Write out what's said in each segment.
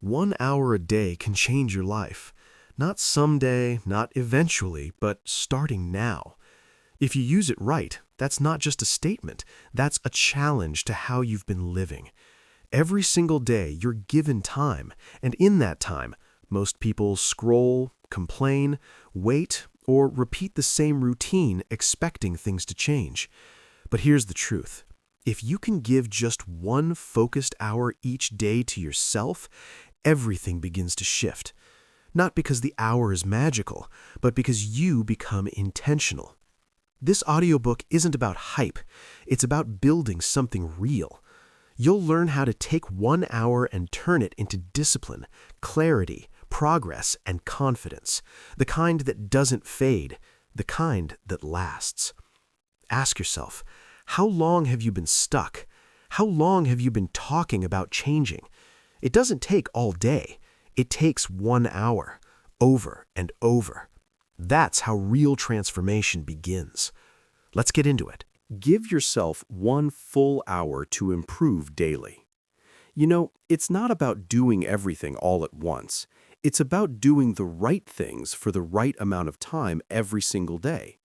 1 hour a day can change your life. Not someday, not eventually, but starting now. If you use it right, that's not just a statement, that's a challenge to how you've been living. Every single day, you're given time, and in that time, most people scroll, complain, wait, or repeat the same routine expecting things to change. But here's the truth. If you can give just one focused hour each day to yourself, everything begins to shift. Not because the hour is magical, but because you become intentional. This audiobook isn't about hype. It's about building something real. You'll learn how to take 1 hour and turn it into discipline, clarity, progress, and confidence. The kind that doesn't fade, the kind that lasts. Ask yourself, how long have you been stuck? How long have you been talking about changing? It doesn't take all day. It takes 1 hour, over and over. That's how real transformation begins. Let's get into it. Give yourself 1 full hour to improve daily. You know, it's not about doing everything all at once. It's about doing the right things for the right amount of time every single day.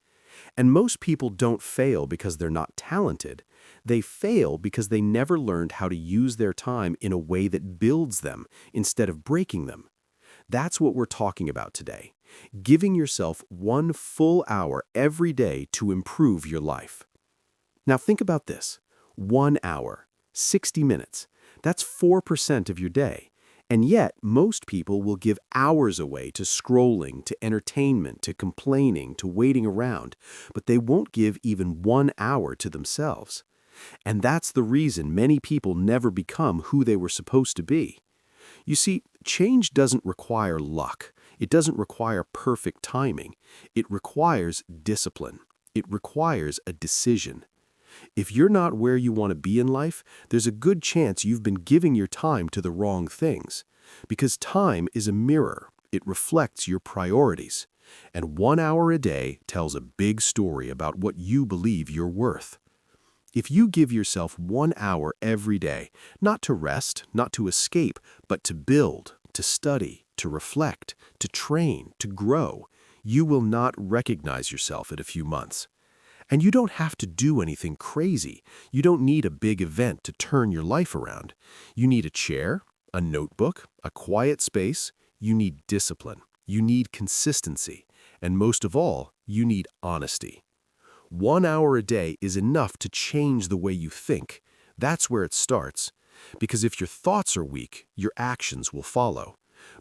And most people don't fail because they're not talented. They fail because they never learned how to use their time in a way that builds them instead of breaking them. That's what we're talking about today. Giving yourself 1 full hour every day to improve your life. Now think about this. 1 hour, 60 minutes. That's 4% of your day. And yet, most people will give hours away to scrolling, to entertainment, to complaining, to waiting around, but they won't give even 1 hour to themselves. And that's the reason many people never become who they were supposed to be. You see, change doesn't require luck. It doesn't require perfect timing. It requires discipline. It requires a decision. If you're not where you want to be in life, there's a good chance you've been giving your time to the wrong things. Because time is a mirror. It reflects your priorities. And 1 hour a day tells a big story about what you believe you're worth. If you give yourself 1 hour every day, not to rest, not to escape, but to build, to study, to reflect, to train, to grow, you will not recognize yourself in a few months. And you don't have to do anything crazy. You don't need a big event to turn your life around. You need a chair, a notebook, a quiet space. You need discipline. You need consistency. And most of all, you need honesty. 1 hour a day is enough to change the way you think. That's where it starts. Because if your thoughts are weak, your actions will follow.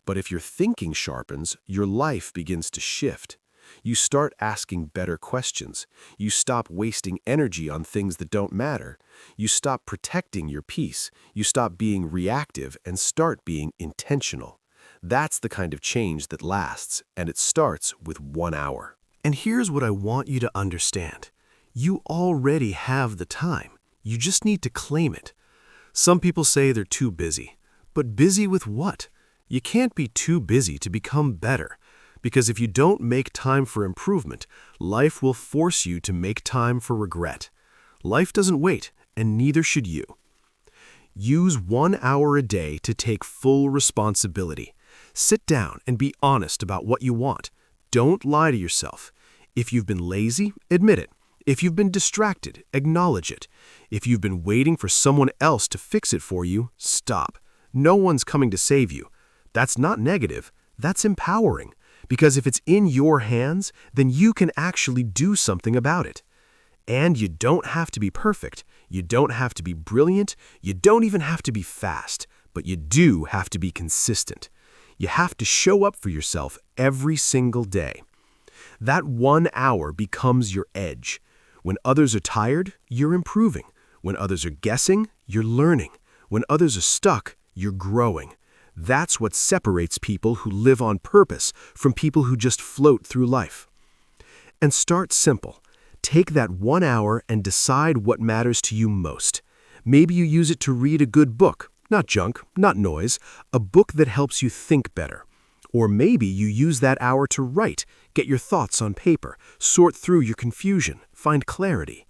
But if your thinking sharpens, your life begins to shift. You start asking better questions. You stop wasting energy on things that don't matter. You stop protecting your peace. You stop being reactive and start being intentional. That's the kind of change that lasts, and it starts with 1 hour. And here's what I want you to understand. You already have the time. You just need to claim it. Some people say they're too busy. But busy with what? You can't be too busy to become better. Because if you don't make time for improvement, life will force you to make time for regret. Life doesn't wait, and neither should you. Use 1 hour a day to take full responsibility. Sit down and be honest about what you want. Don't lie to yourself. If you've been lazy, admit it. If you've been distracted, acknowledge it. If you've been waiting for someone else to fix it for you, stop. No one's coming to save you. That's not negative. That's empowering. Because if it's in your hands, then you can actually do something about it. And you don't have to be perfect. You don't have to be brilliant. You don't even have to be fast. But you do have to be consistent. You have to show up for yourself every single day. That 1 hour becomes your edge. When others are tired, you're improving. When others are guessing, you're learning. When others are stuck, you're growing. That's what separates people who live on purpose from people who just float through life. And start simple. Take that 1 hour and decide what matters to you most. Maybe you use it to read a good book, not junk, not noise, a book that helps you think better. Or maybe you use that hour to write, get your thoughts on paper, sort through your confusion, find clarity.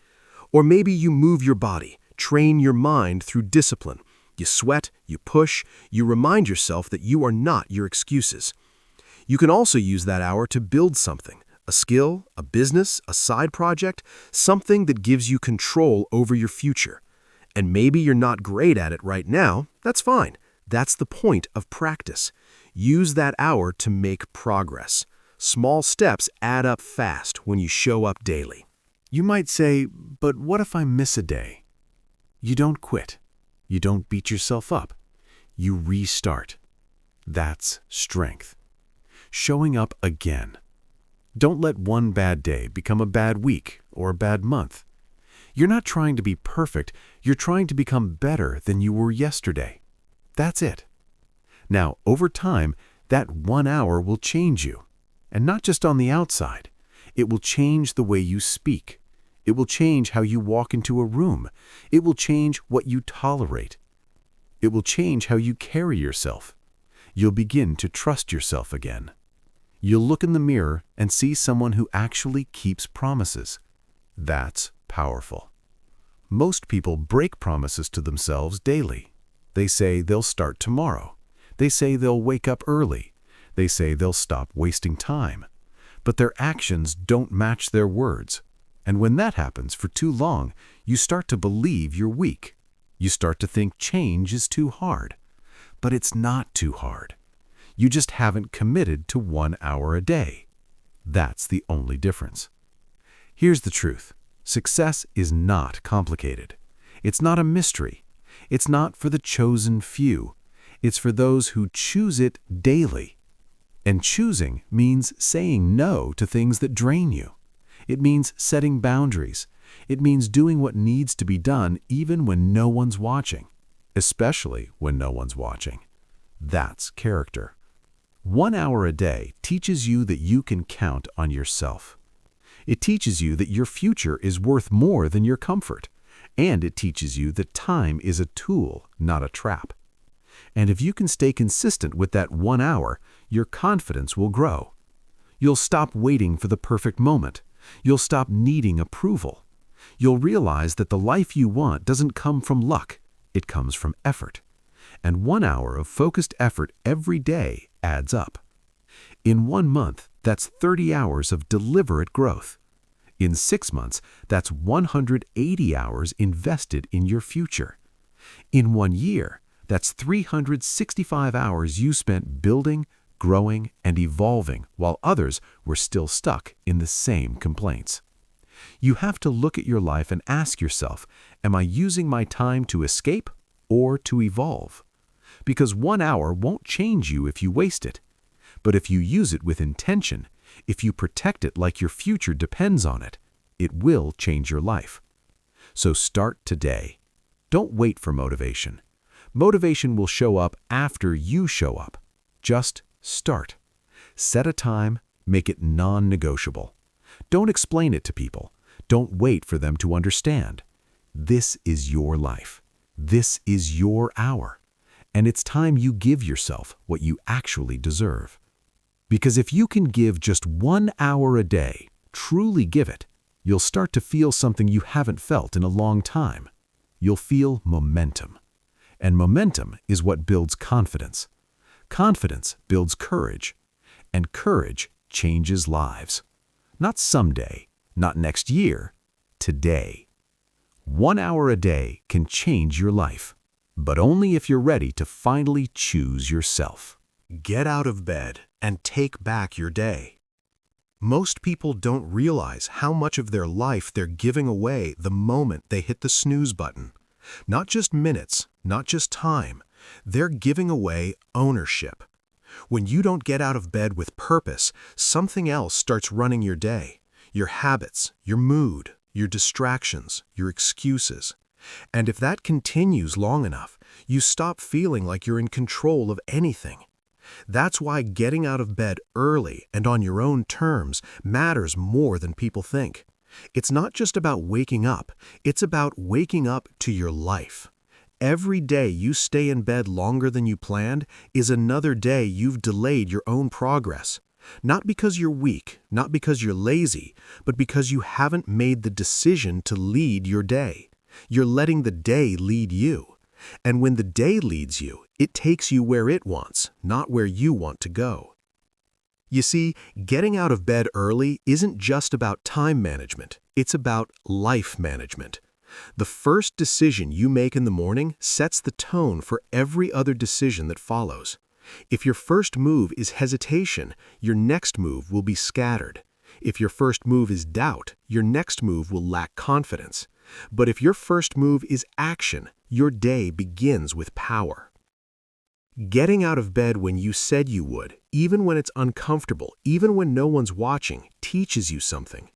Or maybe you move your body, train your mind through discipline. You sweat, you push, you remind yourself that you are not your excuses. You can also use that hour to build something, a skill, a business, a side project, something that gives you control over your future. And maybe you're not great at it right now, that's fine. That's the point of practice. Use that hour to make progress. Small steps add up fast when you show up daily. You might say, but what if I miss a day? You don't quit. You don't beat yourself up. You restart. That's strength. Showing up again. Don't let one bad day become a bad week or a bad month. You're not trying to be perfect. You're trying to become better than you were yesterday. That's it. Now, over time, that 1 hour will change you. And not just on the outside. It will change the way you speak. It will change how you walk into a room. It will change what you tolerate. It will change how you carry yourself. You'll begin to trust yourself again. You'll look in the mirror and see someone who actually keeps promises. That's powerful. Most people break promises to themselves daily. They say they'll start tomorrow. They say they'll wake up early. They say they'll stop wasting time. But their actions don't match their words. And when that happens for too long, you start to believe you're weak. You start to think change is too hard. But it's not too hard. You just haven't committed to 1 hour a day. That's the only difference. Here's the truth. Success is not complicated. It's not a mystery. It's not for the chosen few. It's for those who choose it daily. And choosing means saying no to things that drain you. It means setting boundaries. It means doing what needs to be done even when no one's watching, especially when no one's watching. That's character. 1 hour a day teaches you that you can count on yourself. It teaches you that your future is worth more than your comfort. And it teaches you that time is a tool, not a trap. And if you can stay consistent with that 1 hour, your confidence will grow. You'll stop waiting for the perfect moment. You'll stop needing approval. You'll realize that the life you want doesn't come from luck. It comes from effort. And 1 hour of focused effort every day adds up. In 1 month, that's 30 hours of deliberate growth. In 6 months, that's 180 hours invested in your future. In 1 year, that's 365 hours you spent building, growing, and evolving while others were still stuck in the same complaints. You have to look at your life and ask yourself, am I using my time to escape or to evolve? Because 1 hour won't change you if you waste it. But if you use it with intention, if you protect it like your future depends on it, it will change your life. So start today. Don't wait for motivation. Motivation will show up after you show up. Just start. Set a time, make it non-negotiable. Don't explain it to people. Don't wait for them to understand. This is your life. This is your hour. And it's time you give yourself what you actually deserve. Because if you can give just 1 hour a day, truly give it, you'll start to feel something you haven't felt in a long time. You'll feel momentum. And momentum is what builds confidence. Confidence builds courage. And courage changes lives. Not someday, not next year, today. 1 hour a day can change your life, but only if you're ready to finally choose yourself. Get out of bed and take back your day. Most people don't realize how much of their life they're giving away the moment they hit the snooze button. Not just minutes, not just time. They're giving away ownership. When you don't get out of bed with purpose, something else starts running your day. Your habits, your mood, your distractions, your excuses. And if that continues long enough, you stop feeling like you're in control of anything. That's why getting out of bed early and on your own terms matters more than people think. It's not just about waking up, it's about waking up to your life. Every day you stay in bed longer than you planned is another day you've delayed your own progress. Not because you're weak, not because you're lazy, but because you haven't made the decision to lead your day. You're letting the day lead you. And when the day leads you, it takes you where it wants, not where you want to go. You see, getting out of bed early isn't just about time management, it's about life management. The first decision you make in the morning sets the tone for every other decision that follows. If your first move is hesitation, your next move will be scattered. If your first move is doubt, your next move will lack confidence. But if your first move is action, your day begins with power. Getting out of bed when you said you would, even when it's uncomfortable, even when no one's watching, teaches you something.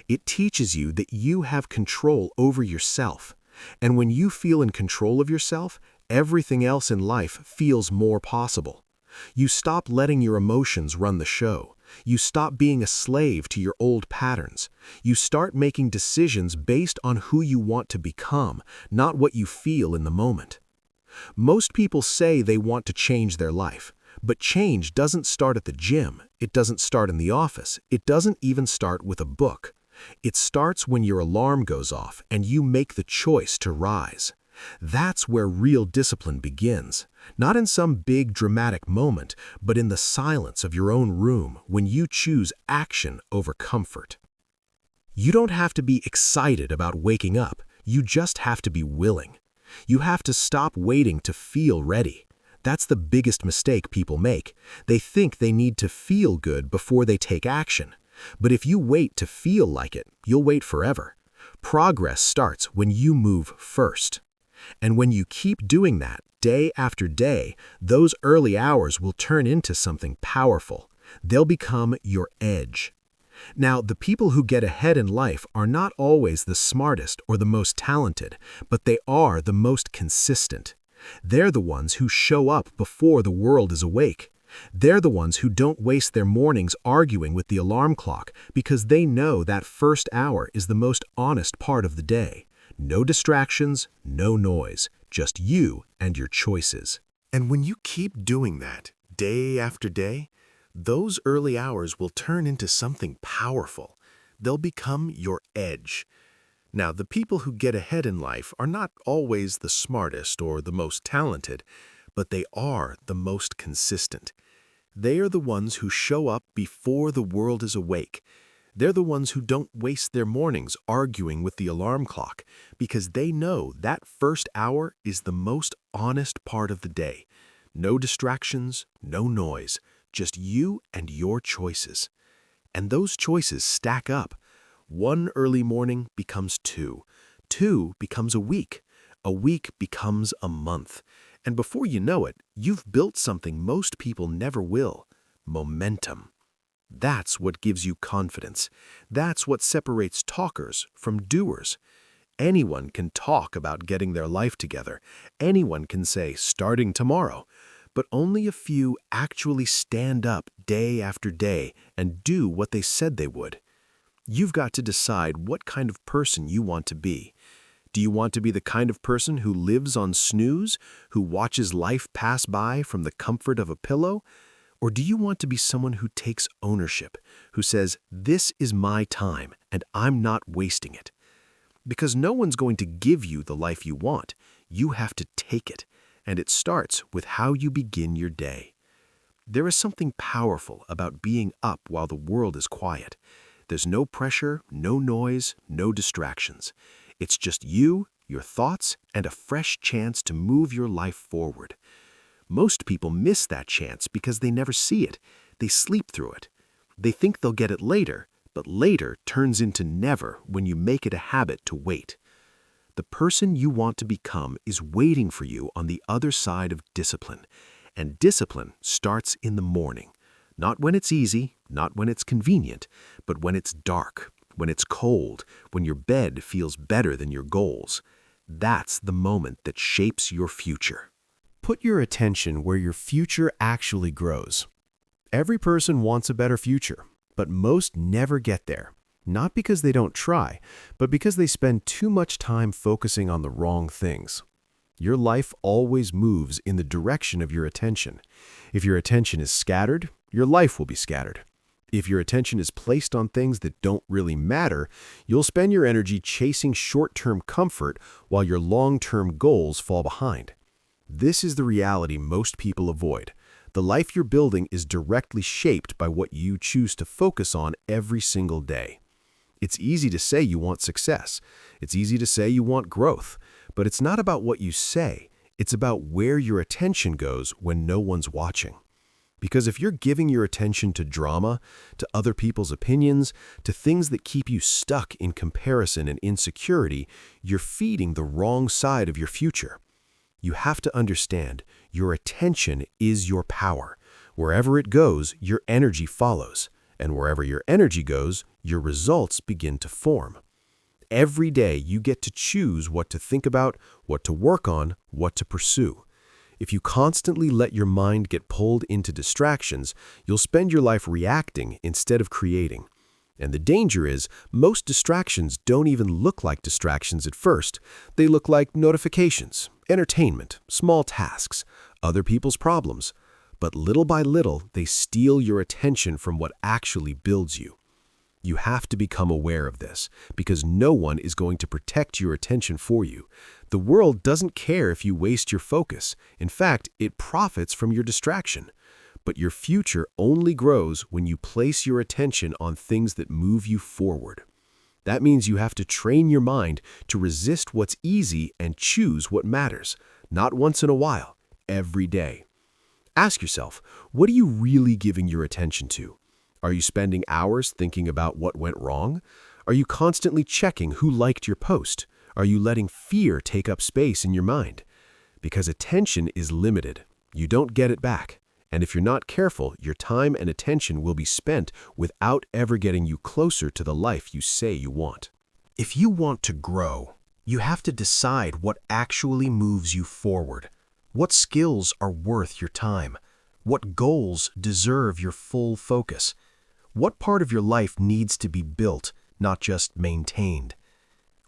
It teaches you that you have control over yourself. And when you feel in control of yourself, everything else in life feels more possible. You stop letting your emotions run the show. You stop being a slave to your old patterns. You start making decisions based on who you want to become, not what you feel in the moment. Most people say they want to change their life, but change doesn't start at the gym, it doesn't start in the office, it doesn't even start with a book. It starts when your alarm goes off and you make the choice to rise. That's where real discipline begins, not in some big dramatic moment, but in the silence of your own room when you choose action over comfort. You don't have to be excited about waking up, you just have to be willing. You have to stop waiting to feel ready. That's the biggest mistake people make. They think they need to feel good before they take action. But if you wait to feel like it, you'll wait forever. Progress starts when you move first. And when you keep doing that, day after day, those early hours will turn into something powerful. They'll become your edge. Now, the people who get ahead in life are not always the smartest or the most talented, but they are the most consistent. They're the ones who show up before the world is awake. They're the ones who don't waste their mornings arguing with the alarm clock because they know that first hour is the most honest part of the day. No distractions, no noise, just you and your choices. And when you keep doing that, day after day, those early hours will turn into something powerful. They'll become your edge. Now, the people who get ahead in life are not always the smartest or the most talented, but they are the most consistent. They are the ones who show up before the world is awake. They're the ones who don't waste their mornings arguing with the alarm clock because they know that first hour is the most honest part of the day. No distractions, no noise, just you and your choices. And those choices stack up. One early morning becomes two. Two becomes a week becomes a month. And before you know it, you've built something most people never will: momentum. That's what gives you confidence. That's what separates talkers from doers. Anyone can talk about getting their life together. Anyone can say, starting tomorrow. But only a few actually stand up day after day and do what they said they would. You've got to decide what kind of person you want to be. Do you want to be the kind of person who lives on snooze, who watches life pass by from the comfort of a pillow? Or do you want to be someone who takes ownership, who says, this is my time and I'm not wasting it? Because no one's going to give you the life you want. You have to take it. And it starts with how you begin your day. There is something powerful about being up while the world is quiet. There's no pressure, no noise, no distractions. It's just you, your thoughts, and a fresh chance to move your life forward. Most people miss that chance because they never see it. They sleep through it. They think they'll get it later, but later turns into never when you make it a habit to wait. The person you want to become is waiting for you on the other side of discipline. And discipline starts in the morning. Not when it's easy, not when it's convenient, but when it's dark, when it's cold, when your bed feels better than your goals. That's the moment that shapes your future. Put your attention where your future actually grows. Every person wants a better future, but most never get there. Not because they don't try, but because they spend too much time focusing on the wrong things. Your life always moves in the direction of your attention. If your attention is scattered, your life will be scattered. If your attention is placed on things that don't really matter, you'll spend your energy chasing short-term comfort while your long-term goals fall behind. This is the reality most people avoid. The life you're building is directly shaped by what you choose to focus on every single day. It's easy to say you want success. It's easy to say you want growth. But it's not about what you say. It's about where your attention goes when no one's watching. Because if you're giving your attention to drama, to other people's opinions, to things that keep you stuck in comparison and insecurity, you're feeding the wrong side of your future. You have to understand, your attention is your power. Wherever it goes, your energy follows. And wherever your energy goes, your results begin to form. Every day, you get to choose what to think about, what to work on, what to pursue. If you constantly let your mind get pulled into distractions, you'll spend your life reacting instead of creating. And the danger is, most distractions don't even look like distractions at first. They look like notifications, entertainment, small tasks, other people's problems. But little by little, they steal your attention from what actually builds you. You have to become aware of this, because no one is going to protect your attention for you. The world doesn't care if you waste your focus. In fact, it profits from your distraction. But your future only grows when you place your attention on things that move you forward. That means you have to train your mind to resist what's easy and choose what matters, not once in a while, every day. Ask yourself, what are you really giving your attention to? Are you spending hours thinking about what went wrong? Are you constantly checking who liked your post? Are you letting fear take up space in your mind? Because attention is limited. You don't get it back. And if you're not careful, your time and attention will be spent without ever getting you closer to the life you say you want. If you want to grow, you have to decide what actually moves you forward. What skills are worth your time? What goals deserve your full focus? What part of your life needs to be built, not just maintained?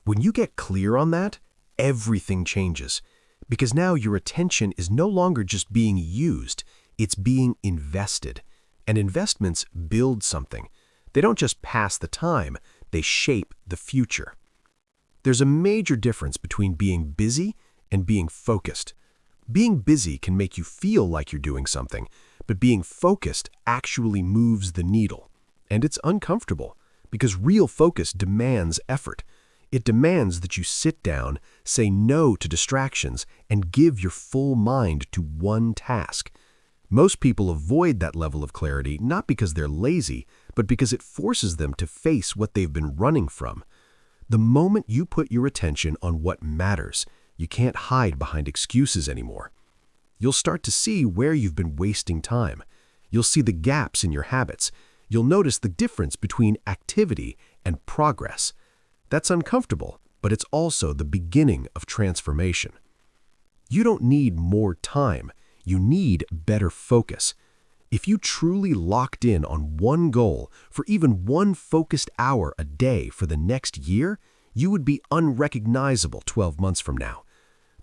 When you get clear on that, everything changes. Because now your attention is no longer just being used, it's being invested. And investments build something. They don't just pass the time, they shape the future. There's a major difference between being busy and being focused. Being busy can make you feel like you're doing something, but being focused actually moves the needle. And it's uncomfortable, because real focus demands effort. It demands that you sit down, say no to distractions, and give your full mind to one task. Most people avoid that level of clarity not because they're lazy, but because it forces them to face what they've been running from. The moment you put your attention on what matters, you can't hide behind excuses anymore. You'll start to see where you've been wasting time. You'll see the gaps in your habits. You'll notice the difference between activity and progress. That's uncomfortable, but it's also the beginning of transformation. You don't need more time. You need better focus. If you truly locked in on one goal for even one focused hour a day for the next year, you would be unrecognizable 12 months from now.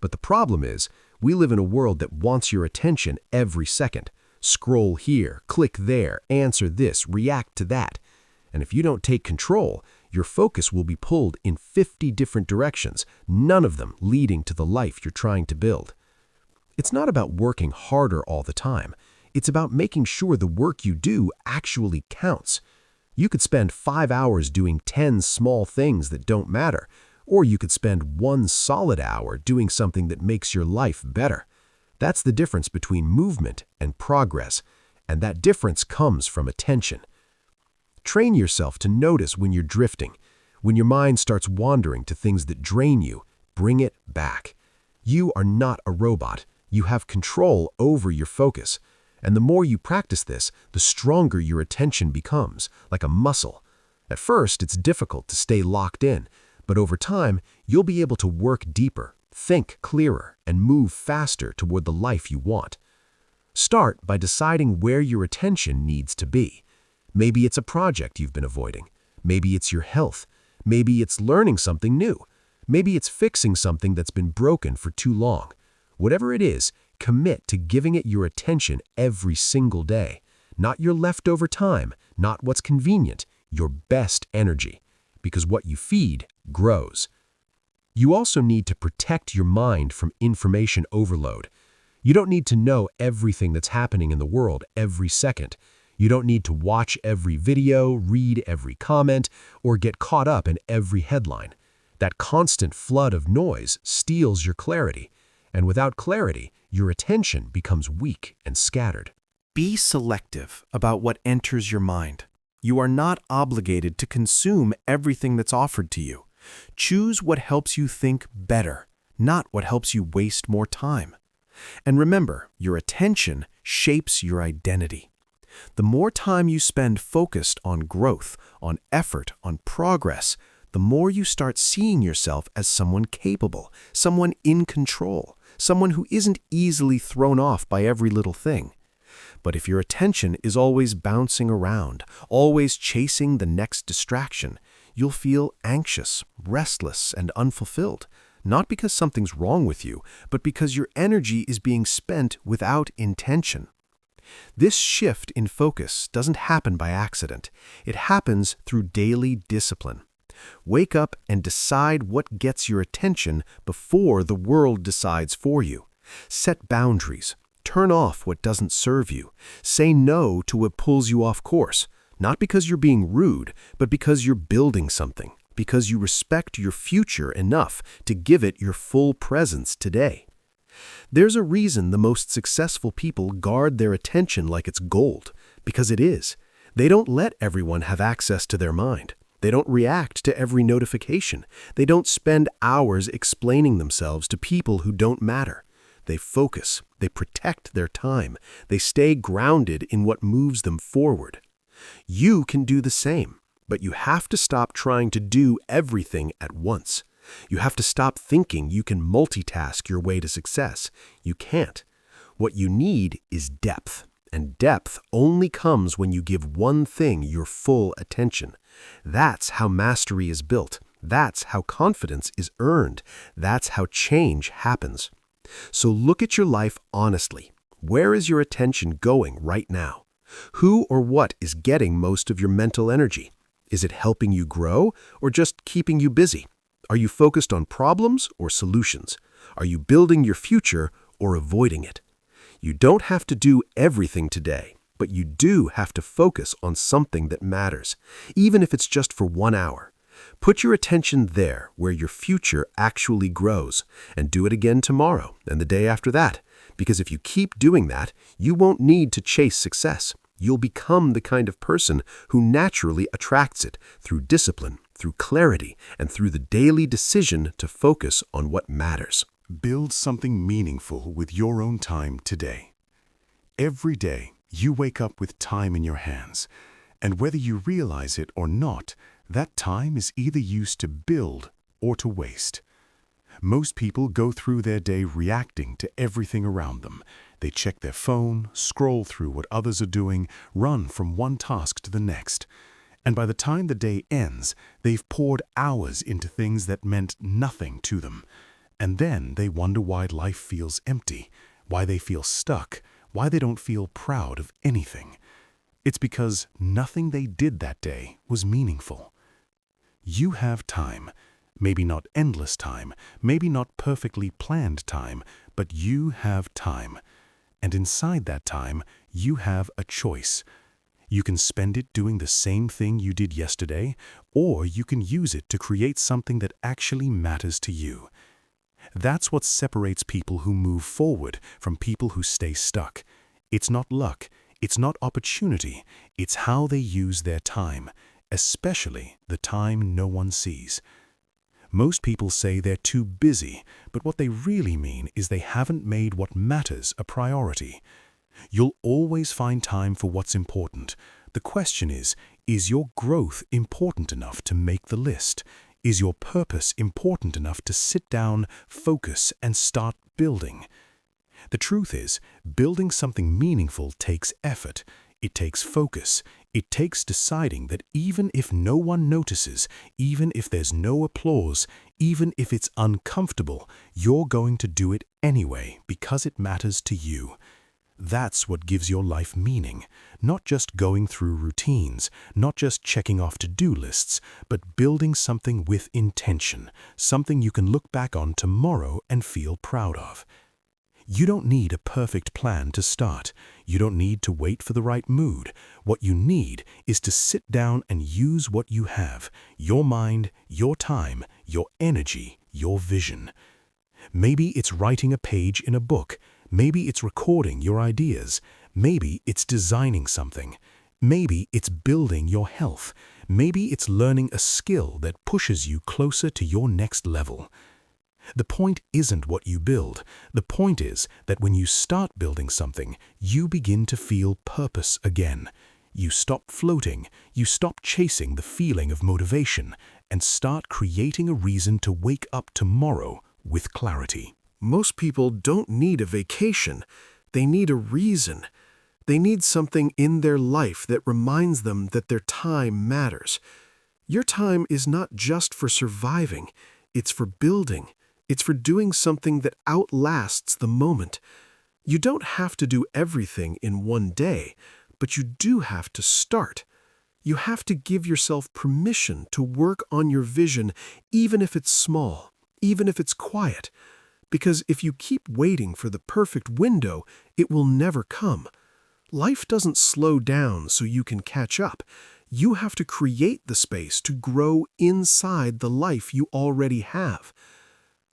But the problem is, we live in a world that wants your attention every second. Scroll here, click there, answer this, react to that. And if you don't take control, your focus will be pulled in 50 different directions, none of them leading to the life you're trying to build. It's not about working harder all the time. It's about making sure the work you do actually counts. You could spend 5 hours doing 10 small things that don't matter, or you could spend 1 solid hour doing something that makes your life better. That's the difference between movement and progress, and that difference comes from attention. Train yourself to notice when you're drifting. When your mind starts wandering to things that drain you, bring it back. You are not a robot. You have control over your focus. And the more you practice this, the stronger your attention becomes, like a muscle. At first, it's difficult to stay locked in, but over time, you'll be able to work deeper, think clearer, and move faster toward the life you want. Start by deciding where your attention needs to be. Maybe it's a project you've been avoiding. Maybe it's your health. Maybe it's learning something new. Maybe it's fixing something that's been broken for too long. Whatever it is, commit to giving it your attention every single day. Not your leftover time, not what's convenient, your best energy. Because what you feed grows. You also need to protect your mind from information overload. You don't need to know everything that's happening in the world every second. You don't need to watch every video, read every comment, or get caught up in every headline. That constant flood of noise steals your clarity, and without clarity, your attention becomes weak and scattered. Be selective about what enters your mind. You are not obligated to consume everything that's offered to you. Choose what helps you think better, not what helps you waste more time. And remember, your attention shapes your identity. The more time you spend focused on growth, on effort, on progress, the more you start seeing yourself as someone capable, someone in control, someone who isn't easily thrown off by every little thing. But if your attention is always bouncing around, always chasing the next distraction, you'll feel anxious, restless, and unfulfilled, not because something's wrong with you, but because your energy is being spent without intention. This shift in focus doesn't happen by accident. It happens through daily discipline. Wake up and decide what gets your attention before the world decides for you. Set boundaries. Turn off what doesn't serve you. Say no to what pulls you off course, not because you're being rude, but because you're building something, because you respect your future enough to give it your full presence today. There's a reason the most successful people guard their attention like it's gold, because it is. They don't let everyone have access to their mind. They don't react to every notification. They don't spend hours explaining themselves to people who don't matter. They focus. They protect their time. They stay grounded in what moves them forward. You can do the same, but you have to stop trying to do everything at once. You have to stop thinking you can multitask your way to success. You can't. What you need is depth, and depth only comes when you give one thing your full attention. That's how mastery is built. That's how confidence is earned. That's how change happens. So look at your life honestly. Where is your attention going right now? Who or what is getting most of your mental energy? Is it helping you grow or just keeping you busy? Are you focused on problems or solutions? Are you building your future or avoiding it? You don't have to do everything today, but you do have to focus on something that matters, even if it's just for 1 hour. Put your attention there where your future actually grows, and do it again tomorrow and the day after that, because if you keep doing that, you won't need to chase success. You'll become the kind of person who naturally attracts it through discipline, through clarity, and through the daily decision to focus on what matters. Build something meaningful with your own time today. Every day, you wake up with time in your hands, and whether you realize it or not, that time is either used to build or to waste. Most people go through their day reacting to everything around them. They check their phone, scroll through what others are doing, run from one task to the next. And by the time the day ends, they've poured hours into things that meant nothing to them. And then they wonder why life feels empty, why they feel stuck, why they don't feel proud of anything. It's because nothing they did that day was meaningful. You have time. Maybe not endless time, maybe not perfectly planned time, but you have time. And inside that time, you have a choice. You can spend it doing the same thing you did yesterday, or you can use it to create something that actually matters to you. That's what separates people who move forward from people who stay stuck. It's not luck, it's not opportunity, it's how they use their time, especially the time no one sees. Most people say they're too busy, but what they really mean is they haven't made what matters a priority. You'll always find time for what's important. The question is your growth important enough to make the list? Is your purpose important enough to sit down, focus, and start building? The truth is, building something meaningful takes effort. It takes focus. It takes deciding that even if no one notices, even if there's no applause, even if it's uncomfortable, you're going to do it anyway because it matters to you. That's what gives your life meaning, not just going through routines, not just checking off to-do lists, but building something with intention, something you can look back on tomorrow and feel proud of. You don't need a perfect plan to start. You don't need to wait for the right mood. What you need is to sit down and use what you have: your mind, your time, your energy, your vision. Maybe it's writing a page in a book. Maybe it's recording your ideas. Maybe it's designing something. Maybe it's building your health. Maybe it's learning a skill that pushes you closer to your next level. The point isn't what you build. The point is that when you start building something, you begin to feel purpose again. You stop floating, you stop chasing the feeling of motivation, and start creating a reason to wake up tomorrow with clarity. Most people don't need a vacation. They need a reason. They need something in their life that reminds them that their time matters. Your time is not just for surviving. It's for building. It's for doing something that outlasts the moment. You don't have to do everything in one day, but you do have to start. You have to give yourself permission to work on your vision, even if it's small, even if it's quiet. Because if you keep waiting for the perfect window, it will never come. Life doesn't slow down so you can catch up. You have to create the space to grow inside the life you already have.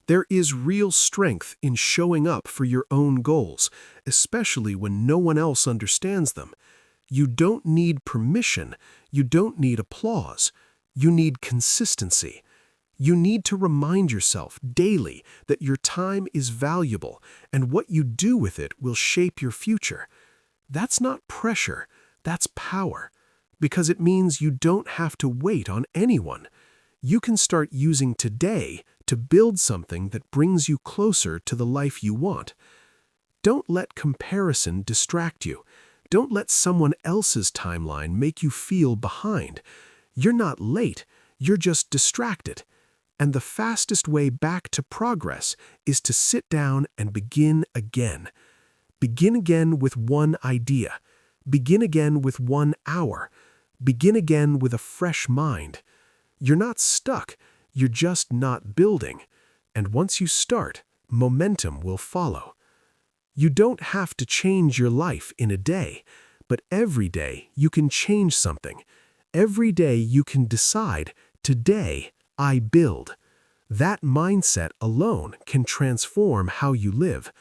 There is real strength in showing up for your own goals, especially when no one else understands them. You don't need permission. You don't need applause. You need consistency. You need to remind yourself daily that your time is valuable and what you do with it will shape your future. That's not pressure, that's power, because it means you don't have to wait on anyone. You can start using today to build something that brings you closer to the life you want. Don't let comparison distract you. Don't let someone else's timeline make you feel behind. You're not late, you're just distracted. And the fastest way back to progress is to sit down and begin again. Begin again with one idea. Begin again with 1 hour. Begin again with a fresh mind. You're not stuck, you're just not building. And once you start, momentum will follow. You don't have to change your life in a day, but every day you can change something. Every day you can decide, today I build. That mindset alone can transform how you live.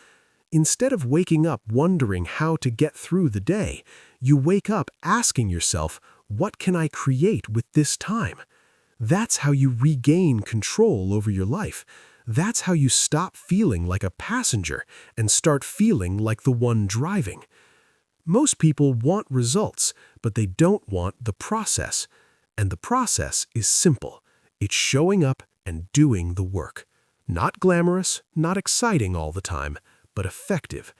Instead of waking up wondering how to get through the day, you wake up asking yourself, what can I create with this time? That's how you regain control over your life. That's how you stop feeling like a passenger and start feeling like the one driving. Most people want results, but they don't want the process. And the process is simple. It's showing up and doing the work. Not glamorous, not exciting all the time, but effective.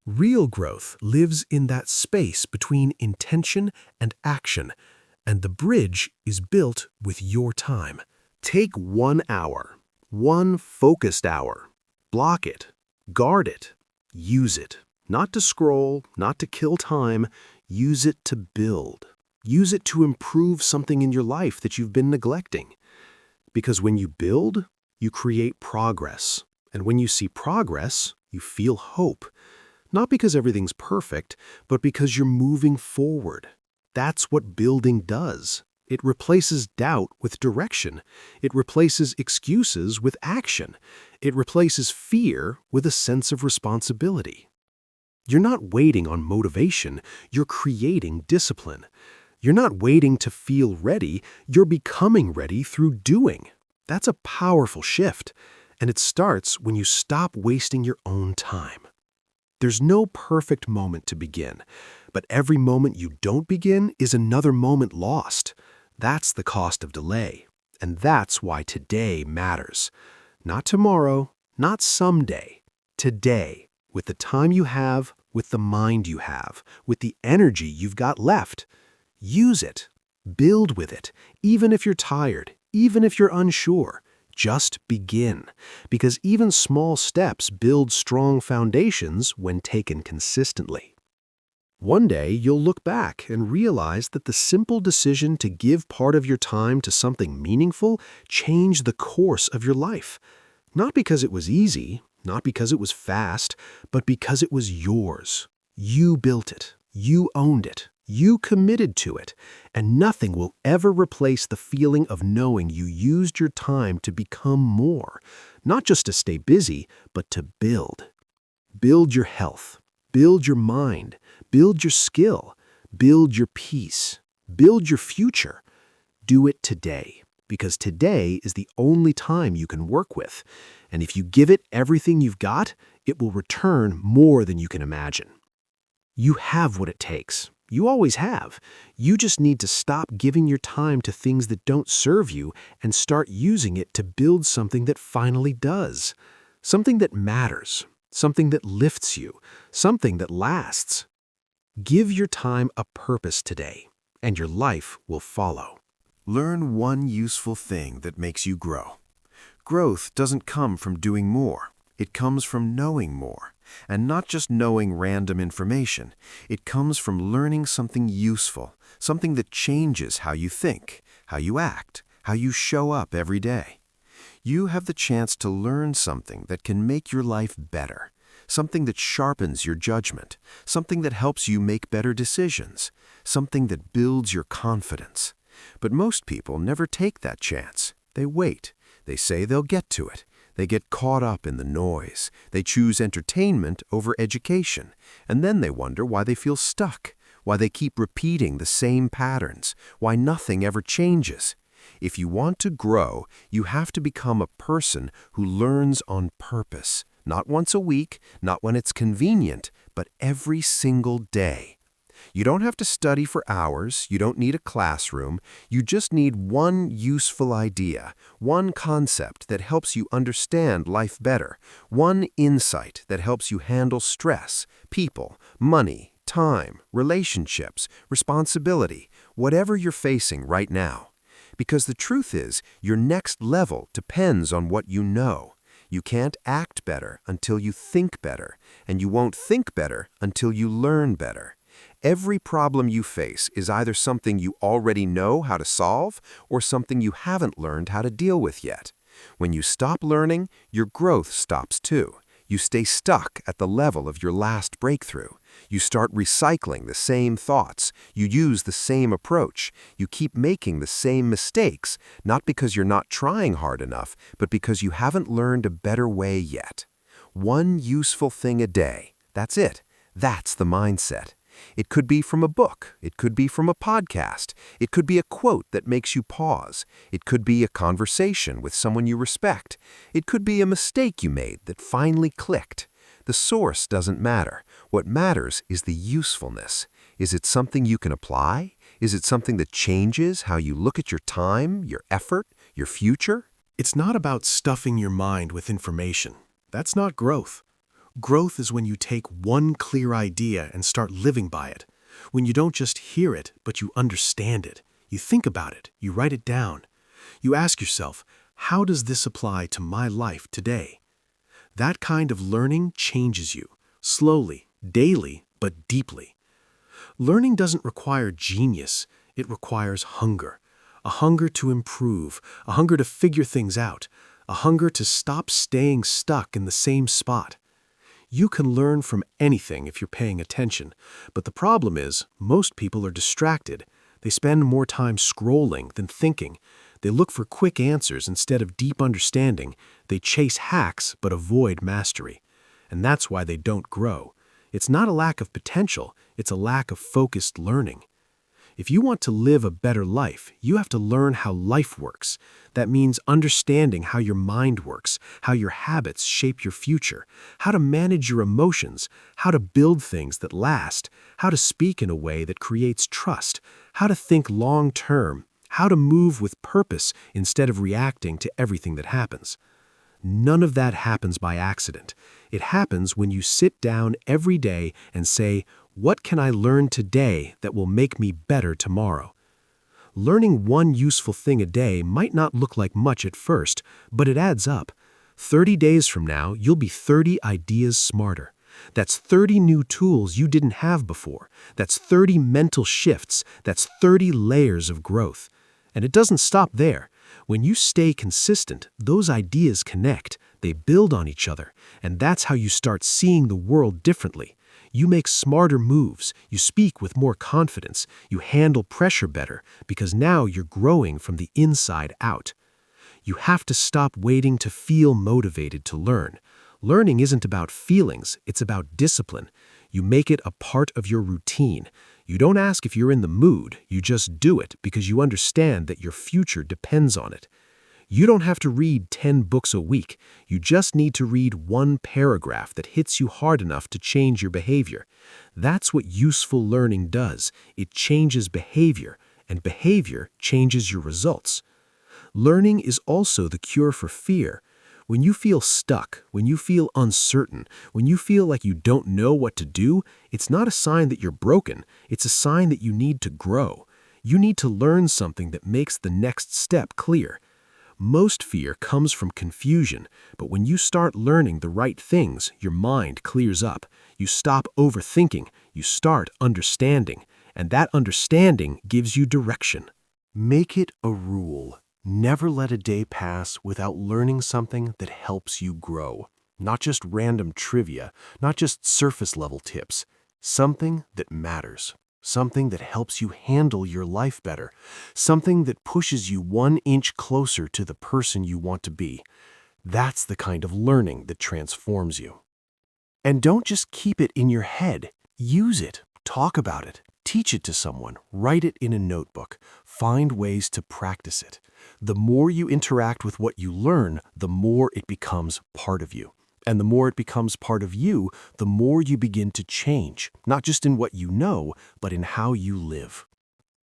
Real growth lives in that space between intention and action, and the bridge is built with your time. Take 1 hour, one focused hour. Block it, guard it, use it. Not to scroll, not to kill time, use it to build. Use it to improve something in your life that you've been neglecting. Because when you build, you create progress. And when you see progress, you feel hope. Not because everything's perfect, but because you're moving forward. That's what building does. It replaces doubt with direction. It replaces excuses with action. It replaces fear with a sense of responsibility. You're not waiting on motivation, you're creating discipline. You're not waiting to feel ready, you're becoming ready through doing. That's a powerful shift, and it starts when you stop wasting your own time. There's no perfect moment to begin, but every moment you don't begin is another moment lost. That's the cost of delay, and that's why today matters. Not tomorrow, not someday. Today, with the time you have, with the mind you have, with the energy you've got left. Use it. Build with it, even if you're tired, even if you're unsure. Just begin, because even small steps build strong foundations when taken consistently. One day, you'll look back and realize that the simple decision to give part of your time to something meaningful changed the course of your life. Not because it was easy, not because it was fast, but because it was yours. You built it. You owned it. You committed to it. And nothing will ever replace the feeling of knowing you used your time to become more, not just to stay busy, but to build. Build your health. Build your mind. Build your skill. Build your peace. Build your future. Do it today, because today is the only time you can work with. And if you give it everything you've got, it will return more than you can imagine. You have what it takes. You always have. You just need to stop giving your time to things that don't serve you and start using it to build something that finally does. Something that matters. Something that lifts you. Something that lasts. Give your time a purpose today, and your life will follow. Learn one useful thing that makes you grow. Growth doesn't come from doing more. It comes from knowing more. And not just knowing random information. It comes from learning something useful, something that changes how you think, how you act, how you show up every day. You have the chance to learn something that can make your life better, something that sharpens your judgment, something that helps you make better decisions, something that builds your confidence. But most people never take that chance. They wait. They say they'll get to it. They get caught up in the noise. They choose entertainment over education. And then they wonder why they feel stuck, why they keep repeating the same patterns, why nothing ever changes. If you want to grow, you have to become a person who learns on purpose, not once a week, not when it's convenient, but every single day. You don't have to study for hours. You don't need a classroom. You just need one useful idea, one concept that helps you understand life better, one insight that helps you handle stress, people, money, time, relationships, responsibility, whatever you're facing right now. Because the truth is, your next level depends on what you know. You can't act better until you think better, and you won't think better until you learn better. Every problem you face is either something you already know how to solve or something you haven't learned how to deal with yet. When you stop learning, your growth stops too. You stay stuck at the level of your last breakthrough. You start recycling the same thoughts. You use the same approach. You keep making the same mistakes, not because you're not trying hard enough, but because you haven't learned a better way yet. One useful thing a day. That's it. That's the mindset. It could be from a book. It could be from a podcast. It could be a quote that makes you pause. It could be a conversation with someone you respect. It could be a mistake you made that finally clicked. The source doesn't matter. What matters is the usefulness. Is it something you can apply? Is it something that changes how you look at your time, your effort, your future? It's not about stuffing your mind with information. That's not growth. Growth is when you take one clear idea and start living by it. When you don't just hear it, but you understand it. You think about it. You write it down. You ask yourself, how does this apply to my life today? That kind of learning changes you, slowly, daily, but deeply. Learning doesn't require genius. It requires hunger. A hunger to improve, a hunger to figure things out, a hunger to stop staying stuck in the same spot. You can learn from anything if you're paying attention, but the problem is, most people are distracted. They spend more time scrolling than thinking. They look for quick answers instead of deep understanding. They chase hacks but avoid mastery. And that's why they don't grow. It's not a lack of potential, it's a lack of focused learning. If you want to live a better life, you have to learn how life works. That means understanding how your mind works, how your habits shape your future, how to manage your emotions, how to build things that last, how to speak in a way that creates trust, how to think long-term, how to move with purpose instead of reacting to everything that happens. None of that happens by accident. It happens when you sit down every day and say, what can I learn today that will make me better tomorrow? Learning one useful thing a day might not look like much at first, but it adds up. 30 days from now, you'll be 30 ideas smarter. That's 30 new tools you didn't have before. That's 30 mental shifts. That's 30 layers of growth. And it doesn't stop there. When you stay consistent, those ideas connect. They build on each other, and that's how you start seeing the world differently. You make smarter moves, you speak with more confidence, you handle pressure better, because now you're growing from the inside out. You have to stop waiting to feel motivated to learn. Learning isn't about feelings, it's about discipline. You make it a part of your routine. You don't ask if you're in the mood, you just do it because you understand that your future depends on it. You don't have to read 10 books a week. You just need to read one paragraph that hits you hard enough to change your behavior. That's what useful learning does. It changes behavior, and behavior changes your results. Learning is also the cure for fear. When you feel stuck, when you feel uncertain, when you feel like you don't know what to do, it's not a sign that you're broken. It's a sign that you need to grow. You need to learn something that makes the next step clear. Most fear comes from confusion, but when you start learning the right things, your mind clears up. You stop overthinking, you start understanding, and that understanding gives you direction. Make it a rule. Never let a day pass without learning something that helps you grow. Not just random trivia, not just surface-level tips. Something that matters. Something that helps you handle your life better. Something that pushes you 1 inch closer to the person you want to be. That's the kind of learning that transforms you. And don't just keep it in your head. Use it. Talk about it. Teach it to someone. Write it in a notebook. Find ways to practice it. The more you interact with what you learn, the more it becomes part of you. And the more it becomes part of you, the more you begin to change, not just in what you know, but in how you live.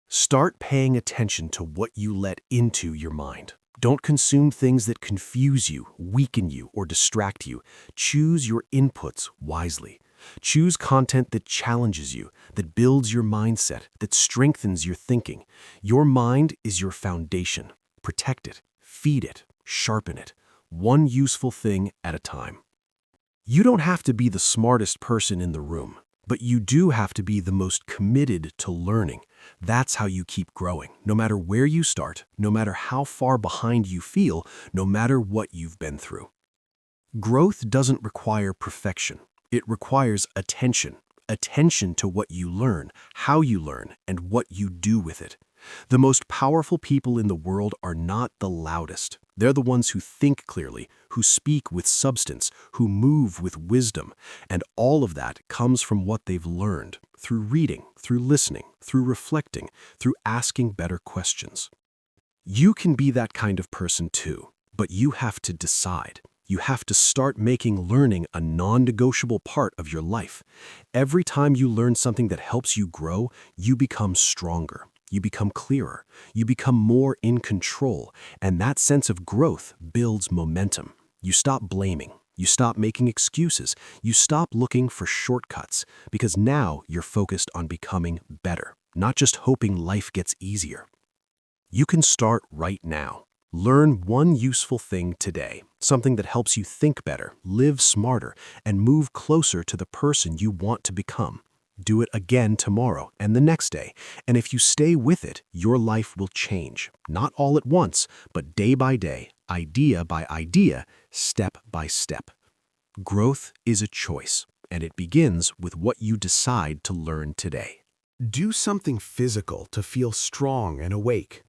Start paying attention to what you let into your mind. Don't consume things that confuse you, weaken you, or distract you. Choose your inputs wisely. Choose content that challenges you, that builds your mindset, that strengthens your thinking. Your mind is your foundation. Protect it, feed it, sharpen it, one useful thing at a time. You don't have to be the smartest person in the room, but you do have to be the most committed to learning. That's how you keep growing, no matter where you start, no matter how far behind you feel, no matter what you've been through. Growth doesn't require perfection. It requires attention. Attention to what you learn, how you learn, and what you do with it. The most powerful people in the world are not the loudest. They're the ones who think clearly, who speak with substance, who move with wisdom. And all of that comes from what they've learned, through reading, through listening, through reflecting, through asking better questions. You can be that kind of person too, but you have to decide. You have to start making learning a non-negotiable part of your life. Every time you learn something that helps you grow, you become stronger. You become clearer, you become more in control, and that sense of growth builds momentum. You stop blaming, you stop making excuses, you stop looking for shortcuts, because now you're focused on becoming better, not just hoping life gets easier. You can start right now. Learn one useful thing today, something that helps you think better, live smarter, and move closer to the person you want to become. Do it again tomorrow and the next day, and if you stay with it, your life will change. Not all at once, but day by day, idea by idea, step by step. Growth is a choice, and it begins with what you decide to learn today. Do something physical to feel strong and awake.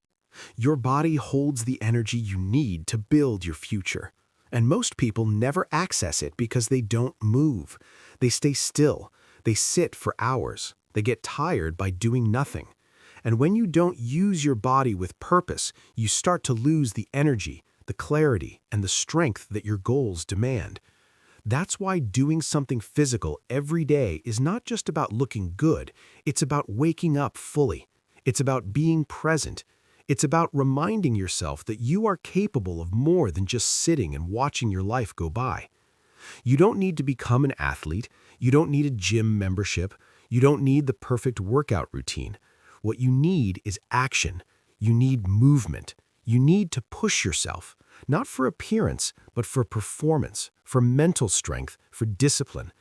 Your body holds the energy you need to build your future, and most people never access it because they don't move. They stay still. They sit for hours. They get tired by doing nothing. And when you don't use your body with purpose, you start to lose the energy, the clarity, and the strength that your goals demand. That's why doing something physical every day is not just about looking good. It's about waking up fully. It's about being present. It's about reminding yourself that you are capable of more than just sitting and watching your life go by. You don't need to become an athlete. You don't need a gym membership. You don't need the perfect workout routine. What you need is action. You need movement. You need to push yourself, not for appearance, but for performance, for mental strength, for discipline.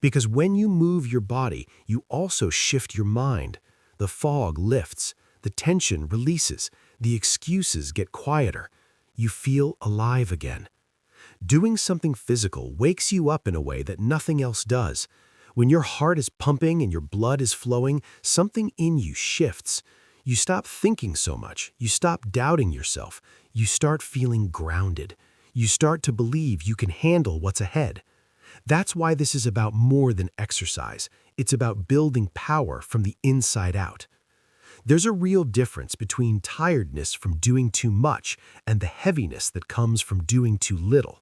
Because when you move your body, you also shift your mind. The fog lifts, the tension releases, the excuses get quieter. You feel alive again. Doing something physical wakes you up in a way that nothing else does. When your heart is pumping and your blood is flowing, something in you shifts. You stop thinking so much. You stop doubting yourself. You start feeling grounded. You start to believe you can handle what's ahead. That's why this is about more than exercise. It's about building power from the inside out. There's a real difference between tiredness from doing too much and the heaviness that comes from doing too little.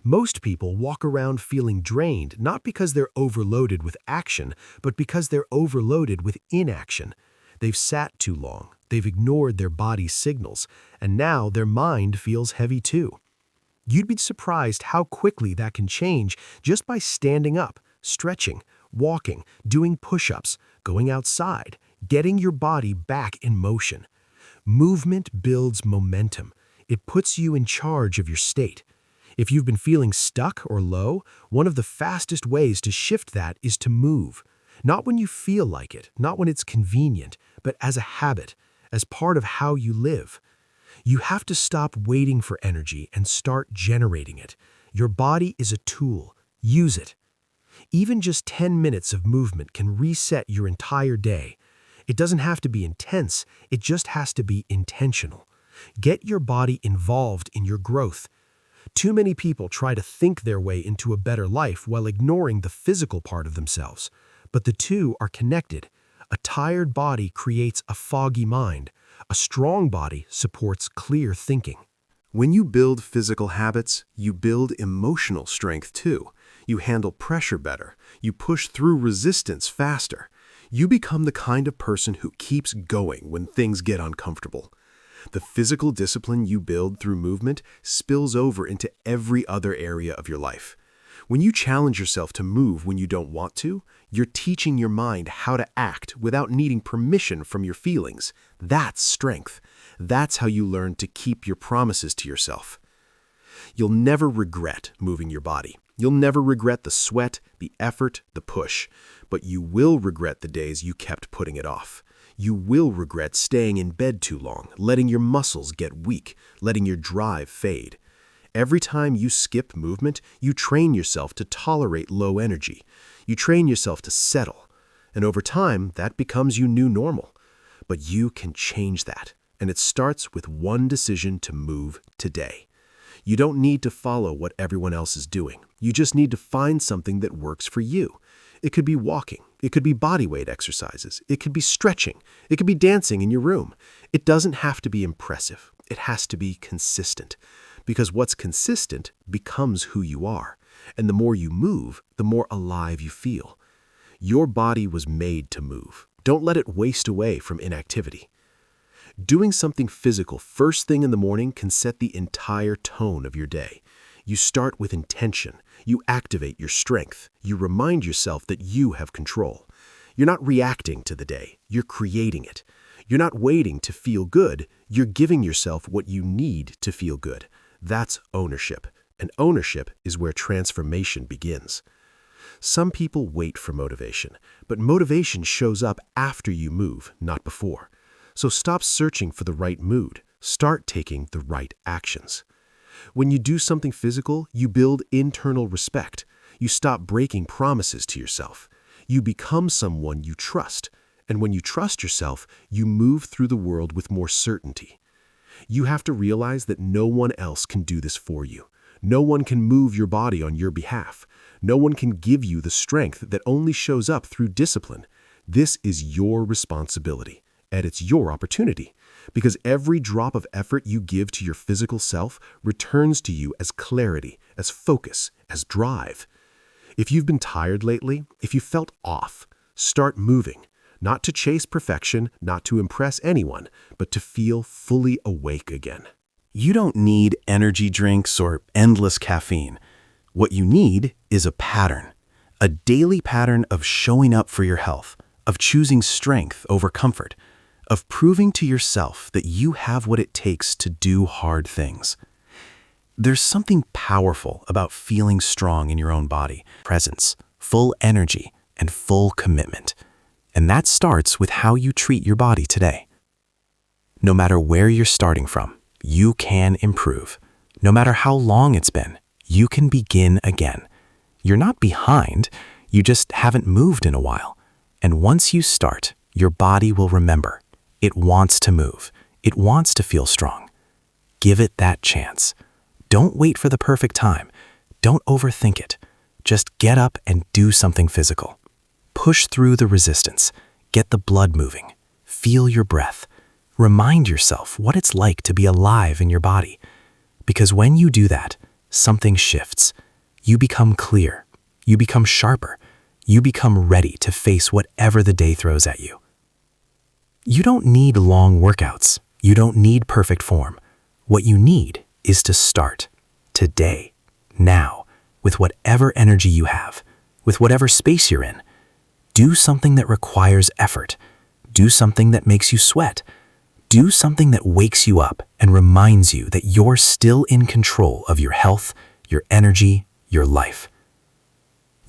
Most people walk around feeling drained not because they're overloaded with action, but because they're overloaded with inaction. They've sat too long, they've ignored their body's signals, and now their mind feels heavy too. You'd be surprised how quickly that can change just by standing up, stretching, walking, doing push-ups, going outside, getting your body back in motion. Movement builds momentum. It puts you in charge of your state. If you've been feeling stuck or low, one of the fastest ways to shift that is to move. Not when you feel like it, not when it's convenient, but as a habit, as part of how you live. You have to stop waiting for energy and start generating it. Your body is a tool. Use it. Even just 10 minutes of movement can reset your entire day. It doesn't have to be intense, it just has to be intentional. Get your body involved in your growth. Too many people try to think their way into a better life while ignoring the physical part of themselves. But the two are connected. A tired body creates a foggy mind. A strong body supports clear thinking. When you build physical habits, you build emotional strength too. You handle pressure better. You push through resistance faster. You become the kind of person who keeps going when things get uncomfortable. The physical discipline you build through movement spills over into every other area of your life. When you challenge yourself to move when you don't want to, you're teaching your mind how to act without needing permission from your feelings. That's strength. That's how you learn to keep your promises to yourself. You'll never regret moving your body. You'll never regret the sweat, the effort, the push. But you will regret the days you kept putting it off. You will regret staying in bed too long, letting your muscles get weak, letting your drive fade. Every time you skip movement, you train yourself to tolerate low energy. You train yourself to settle. And over time, that becomes your new normal. But you can change that. And it starts with one decision to move today. You don't need to follow what everyone else is doing. You just need to find something that works for you. It could be walking. It could be bodyweight exercises. It could be stretching. It could be dancing in your room. It doesn't have to be impressive. It has to be consistent. Because what's consistent becomes who you are. And the more you move, the more alive you feel. Your body was made to move. Don't let it waste away from inactivity. Doing something physical first thing in the morning can set the entire tone of your day. You start with intention. You activate your strength. You remind yourself that you have control. You're not reacting to the day. You're creating it. You're not waiting to feel good. You're giving yourself what you need to feel good. That's ownership. And ownership is where transformation begins. Some people wait for motivation, but motivation shows up after you move, not before. So stop searching for the right mood. Start taking the right actions. When you do something physical, you build internal respect. You stop breaking promises to yourself. You become someone you trust. And when you trust yourself, you move through the world with more certainty. You have to realize that no one else can do this for you. No one can move your body on your behalf. No one can give you the strength that only shows up through discipline. This is your responsibility, and it's your opportunity. Because every drop of effort you give to your physical self returns to you as clarity, as focus, as drive. If you've been tired lately, if you felt off, start moving. Not to chase perfection, not to impress anyone, but to feel fully awake again. You don't need energy drinks or endless caffeine. What you need is a pattern. A daily pattern of showing up for your health, of choosing strength over comfort, of proving to yourself that you have what it takes to do hard things. There's something powerful about feeling strong in your own body, presence, full energy, and full commitment. And that starts with how you treat your body today. No matter where you're starting from, you can improve. No matter how long it's been, you can begin again. You're not behind, you just haven't moved in a while. And once you start, your body will remember. It wants to move. It wants to feel strong. Give it that chance. Don't wait for the perfect time. Don't overthink it. Just get up and do something physical. Push through the resistance. Get the blood moving. Feel your breath. Remind yourself what it's like to be alive in your body. Because when you do that, something shifts. You become clear. You become sharper. You become ready to face whatever the day throws at you. You don't need long workouts. You don't need perfect form. What you need is to start today, now, with whatever energy you have, with whatever space you're in. Do something that requires effort. Do something that makes you sweat. Do something that wakes you up and reminds you that you're still in control of your health, your energy, your life.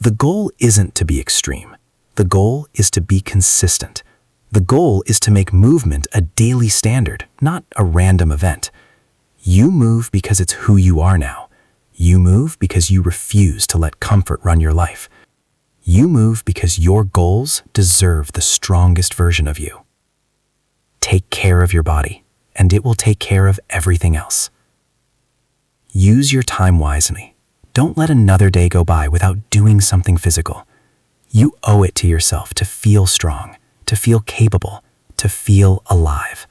The goal isn't to be extreme. The goal is to be consistent. The goal is to make movement a daily standard, not a random event. You move because it's who you are now. You move because you refuse to let comfort run your life. You move because your goals deserve the strongest version of you. Take care of your body, and it will take care of everything else. Use your time wisely. Don't let another day go by without doing something physical. You owe it to yourself to feel strong, to feel capable, to feel alive.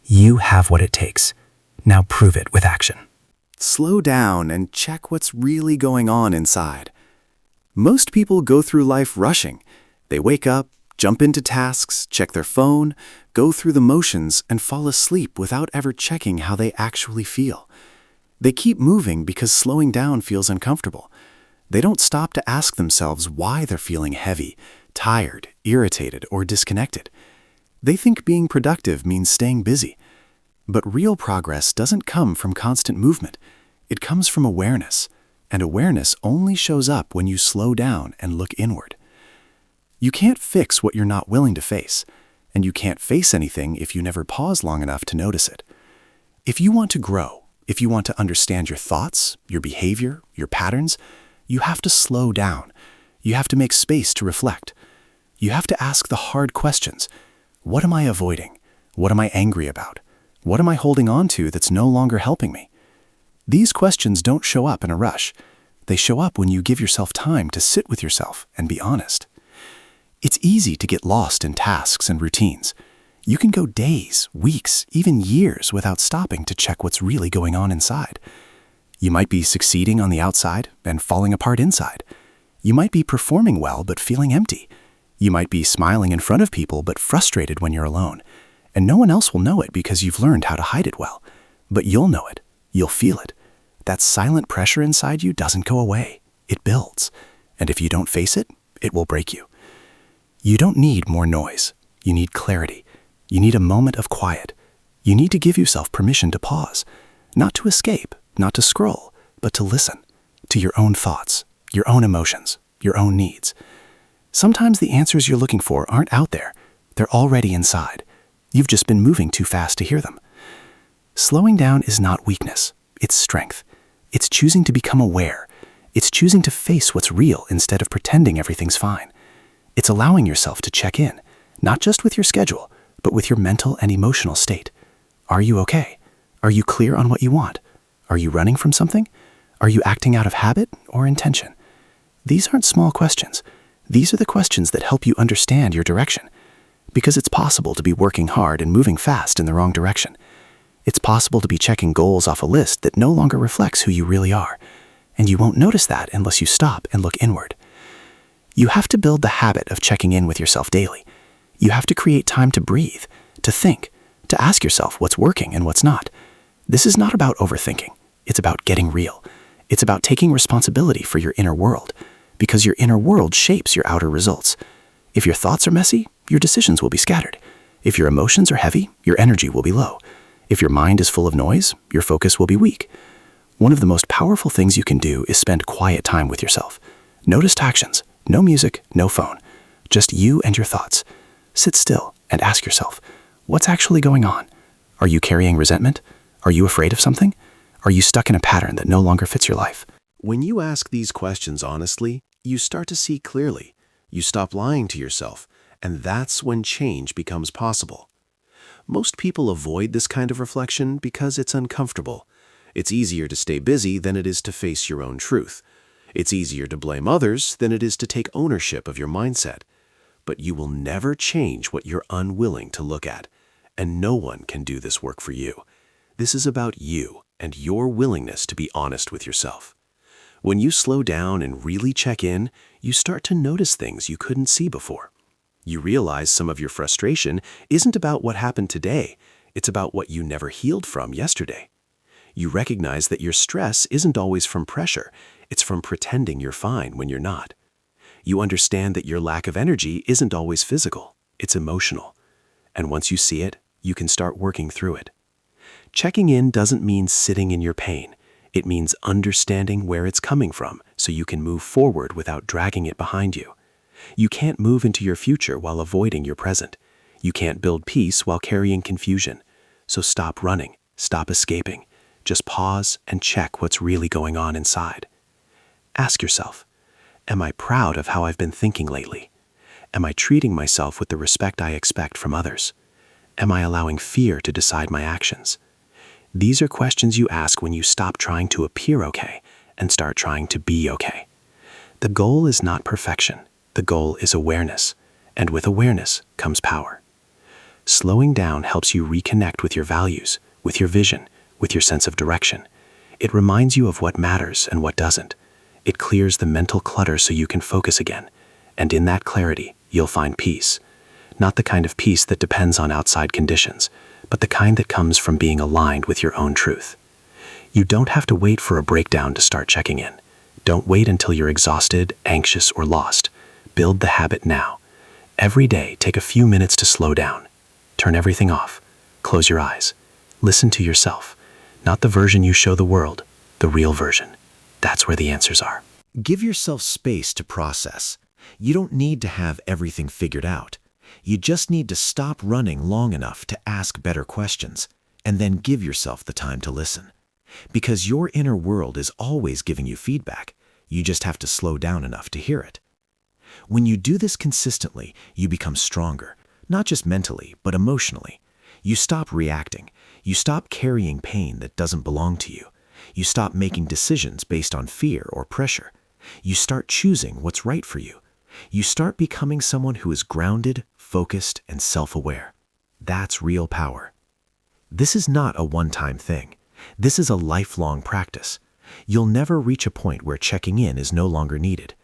You have what it takes. Now prove it with action. Slow down and check what's really going on inside. Most people go through life rushing. They wake up, jump into tasks, check their phone, go through the motions, and fall asleep without ever checking how they actually feel. They keep moving because slowing down feels uncomfortable. They don't stop to ask themselves why they're feeling heavy, tired, irritated, or disconnected. They think being productive means staying busy. But real progress doesn't come from constant movement. It comes from awareness, and awareness only shows up when you slow down and look inward. You can't fix what you're not willing to face, and you can't face anything if you never pause long enough to notice it. If you want to grow, if you want to understand your thoughts, your behavior, your patterns, you have to slow down. You have to make space to reflect. You have to ask the hard questions. What am I avoiding? What am I angry about? What am I holding on to that's no longer helping me? These questions don't show up in a rush. They show up when you give yourself time to sit with yourself and be honest. It's easy to get lost in tasks and routines. You can go days, weeks, even years without stopping to check what's really going on inside. You might be succeeding on the outside and falling apart inside. You might be performing well but feeling empty. You might be smiling in front of people but frustrated when you're alone. And no one else will know it because you've learned how to hide it well. But you'll know it. You'll feel it. That silent pressure inside you doesn't go away. It builds. And if you don't face it, it will break you. You don't need more noise. You need clarity. You need a moment of quiet. You need to give yourself permission to pause. Not to escape, not to scroll, but to listen to your own thoughts, your own emotions, your own needs. Sometimes the answers you're looking for aren't out there. They're already inside. You've just been moving too fast to hear them. Slowing down is not weakness. It's strength. It's choosing to become aware. It's choosing to face what's real instead of pretending everything's fine. It's allowing yourself to check in, not just with your schedule, but with your mental and emotional state. Are you okay? Are you clear on what you want? Are you running from something? Are you acting out of habit or intention? These aren't small questions. These are the questions that help you understand your direction. Because it's possible to be working hard and moving fast in the wrong direction. It's possible to be checking goals off a list that no longer reflects who you really are. And you won't notice that unless you stop and look inward. You have to build the habit of checking in with yourself daily. You have to create time to breathe, to think, to ask yourself what's working and what's not. This is not about overthinking. It's about getting real. It's about taking responsibility for your inner world, because your inner world shapes your outer results. If your thoughts are messy, your decisions will be scattered. If your emotions are heavy, your energy will be low. If your mind is full of noise, your focus will be weak. One of the most powerful things you can do is spend quiet time with yourself. No distractions, no music, no phone. Just you and your thoughts. Sit still and ask yourself, what's actually going on? Are you carrying resentment? Are you afraid of something? Are you stuck in a pattern that no longer fits your life? When you ask these questions honestly, you start to see clearly. You stop lying to yourself, and that's when change becomes possible. Most people avoid this kind of reflection because it's uncomfortable. It's easier to stay busy than it is to face your own truth. It's easier to blame others than it is to take ownership of your mindset. But you will never change what you're unwilling to look at, and no one can do this work for you. This is about you and your willingness to be honest with yourself. When you slow down and really check in, you start to notice things you couldn't see before. You realize some of your frustration isn't about what happened today, it's about what you never healed from yesterday. You recognize that your stress isn't always from pressure, it's from pretending you're fine when you're not. You understand that your lack of energy isn't always physical, it's emotional. And once you see it, you can start working through it. Checking in doesn't mean sitting in your pain. It means understanding where it's coming from so you can move forward without dragging it behind you. You can't move into your future while avoiding your present. You can't build peace while carrying confusion. So stop running, stop escaping. Just pause and check what's really going on inside. Ask yourself, am I proud of how I've been thinking lately? Am I treating myself with the respect I expect from others? Am I allowing fear to decide my actions? These are questions you ask when you stop trying to appear okay and start trying to be okay. The goal is not perfection. The goal is awareness, and with awareness comes power. Slowing down helps you reconnect with your values, with your vision, with your sense of direction. It reminds you of what matters and what doesn't. It clears the mental clutter so you can focus again, and in that clarity, you'll find peace. Not the kind of peace that depends on outside conditions, but the kind that comes from being aligned with your own truth. You don't have to wait for a breakdown to start checking in. Don't wait until you're exhausted, anxious, or lost. Build the habit now. Every day, take a few minutes to slow down. Turn everything off. Close your eyes. Listen to yourself. Not the version you show the world, the real version. That's where the answers are. Give yourself space to process. You don't need to have everything figured out. You just need to stop running long enough to ask better questions, and then give yourself the time to listen. Because your inner world is always giving you feedback. You just have to slow down enough to hear it. When you do this consistently, you become stronger, not just mentally, but emotionally. You stop reacting. You stop carrying pain that doesn't belong to you. You stop making decisions based on fear or pressure. You start choosing what's right for you. You start becoming someone who is grounded, focused, and self-aware. That's real power. This is not a one-time thing. This is a lifelong practice. You'll never reach a point where checking in is no longer needed.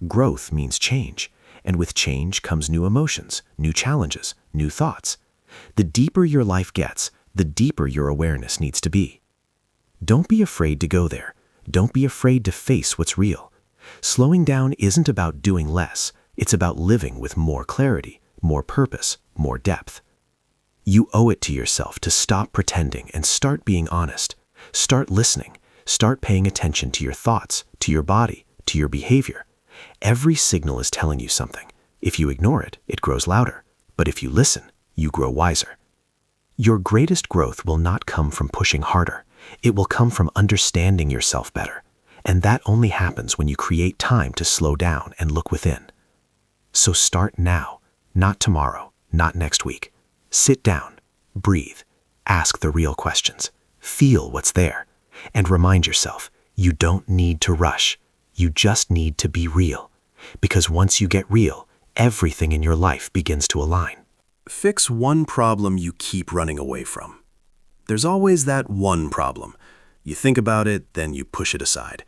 Growth means change, and with change comes new emotions, new challenges, new thoughts. The deeper your life gets, the deeper your awareness needs to be. Don't be afraid to go there. Don't be afraid to face what's real. Slowing down isn't about doing less. It's about living with more clarity, more purpose, more depth. You owe it to yourself to stop pretending and start being honest. Start listening. Start paying attention to your thoughts, to your body, to your behavior. Every signal is telling you something. If you ignore it, it grows louder. But if you listen, you grow wiser. Your greatest growth will not come from pushing harder. It will come from understanding yourself better. And that only happens when you create time to slow down and look within. So start now, not tomorrow, not next week. Sit down, breathe, ask the real questions, feel what's there, and remind yourself, you don't need to rush. You just need to be real. Because once you get real, everything in your life begins to align. Fix one problem you keep running away from. There's always that one problem. You think about it, then you push it aside.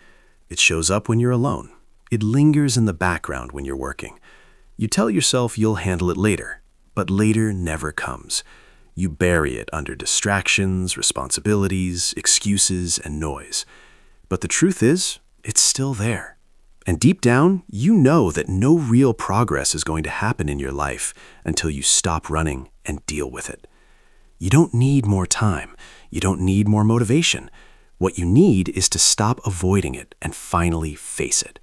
It shows up when you're alone. It lingers in the background when you're working. You tell yourself you'll handle it later, but later never comes. You bury it under distractions, responsibilities, excuses, and noise. But the truth is, it's still there. And deep down, you know that no real progress is going to happen in your life until you stop running and deal with it. You don't need more time. You don't need more motivation. What you need is to stop avoiding it and finally face it.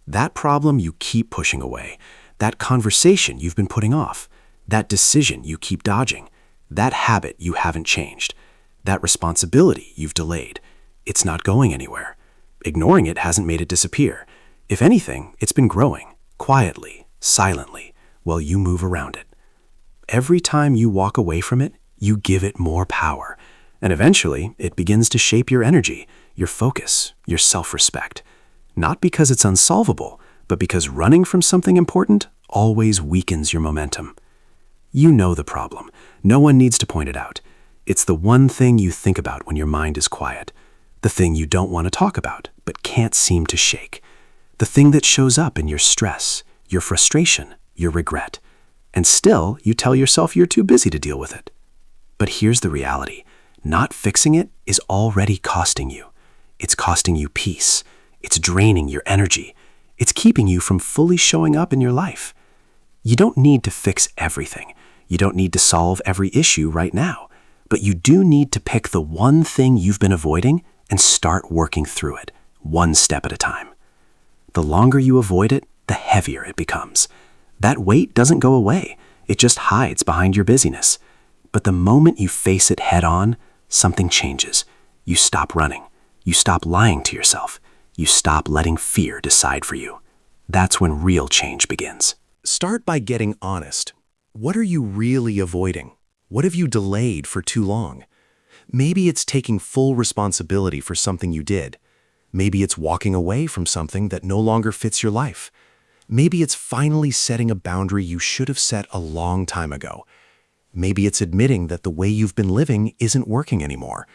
That problem you keep pushing away, that conversation you've been putting off, that decision you keep dodging, that habit you haven't changed, that responsibility you've delayed, it's not going anywhere. Ignoring it hasn't made it disappear. If anything, it's been growing, quietly, silently, while you move around it. Every time you walk away from it, you give it more power. And eventually, it begins to shape your energy, your focus, your self-respect. Not because it's unsolvable, but because running from something important always weakens your momentum. You know the problem. No one needs to point it out. It's the one thing you think about when your mind is quiet. The thing you don't want to talk about, but can't seem to shake. The thing that shows up in your stress, your frustration, your regret. And still, you tell yourself you're too busy to deal with it. But here's the reality. Not fixing it is already costing you. It's costing you peace. It's draining your energy. It's keeping you from fully showing up in your life. You don't need to fix everything. You don't need to solve every issue right now. But you do need to pick the one thing you've been avoiding and start working through it, one step at a time. The longer you avoid it, the heavier it becomes. That weight doesn't go away. It just hides behind your busyness. But the moment you face it head on, something changes. You stop running. You stop lying to yourself. You stop letting fear decide for you. That's when real change begins. Start by getting honest. What are you really avoiding? What have you delayed for too long? Maybe it's taking full responsibility for something you did. Maybe it's walking away from something that no longer fits your life. Maybe it's finally setting a boundary you should have set a long time ago. Maybe it's admitting that the way you've been living isn't working anymore.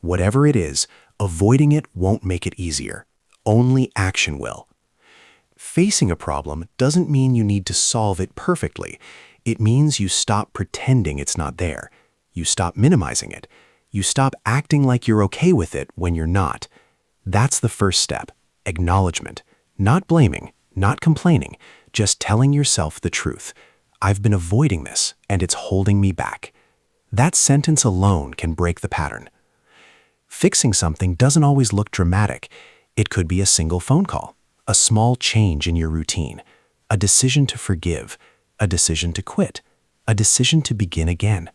Whatever it is, avoiding it won't make it easier. Only action will. Facing a problem doesn't mean you need to solve it perfectly. It means you stop pretending it's not there. You stop minimizing it. You stop acting like you're okay with it when you're not. That's the first step, acknowledgement. Not blaming, not complaining, just telling yourself the truth. I've been avoiding this, and it's holding me back. That sentence alone can break the pattern. Fixing something doesn't always look dramatic. It could be a single phone call, a small change in your routine, a decision to forgive, a decision to quit, a decision to begin again.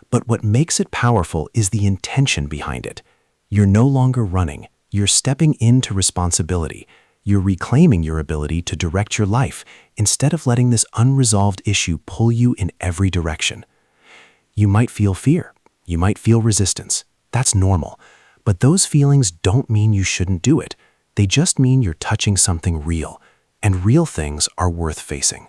But what makes it powerful is the intention behind it. You're no longer running. You're stepping into responsibility. You're reclaiming your ability to direct your life instead of letting this unresolved issue pull you in every direction. You might feel fear. You might feel resistance. That's normal. But those feelings don't mean you shouldn't do it. They just mean you're touching something real, and real things are worth facing.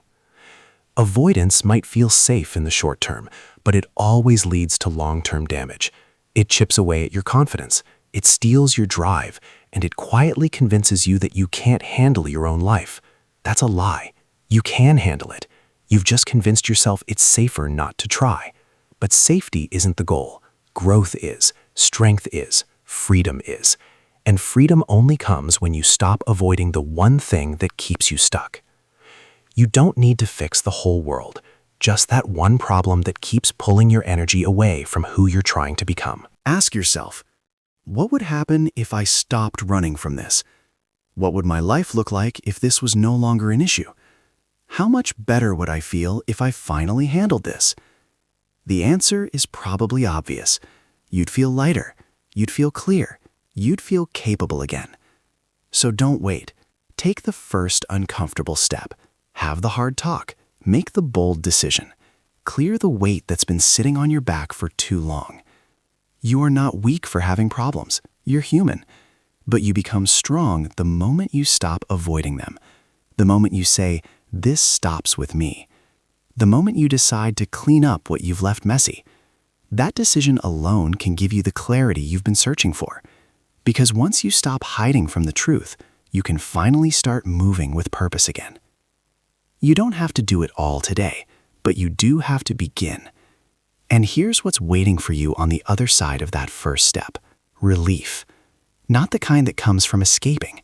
Avoidance might feel safe in the short term, but it always leads to long-term damage. It chips away at your confidence. It steals your drive, and it quietly convinces you that you can't handle your own life. That's a lie. You can handle it. You've just convinced yourself it's safer not to try. But safety isn't the goal. Growth is. Strength is. Freedom is. And freedom only comes when you stop avoiding the one thing that keeps you stuck. You don't need to fix the whole world, just that one problem that keeps pulling your energy away from who you're trying to become. Ask yourself, what would happen if I stopped running from this? What would my life look like if this was no longer an issue? How much better would I feel if I finally handled this? The answer is probably obvious. You'd feel lighter. You'd feel clear. You'd feel capable again. So don't wait. Take the first uncomfortable step. Have the hard talk. Make the bold decision. Clear the weight that's been sitting on your back for too long. You are not weak for having problems. You're human. But you become strong the moment you stop avoiding them. The moment you say, "This stops with me." The moment you decide to clean up what you've left messy. That decision alone can give you the clarity you've been searching for. Because once you stop hiding from the truth, you can finally start moving with purpose again. You don't have to do it all today, but you do have to begin. And here's what's waiting for you on the other side of that first step: relief. Not the kind that comes from escaping,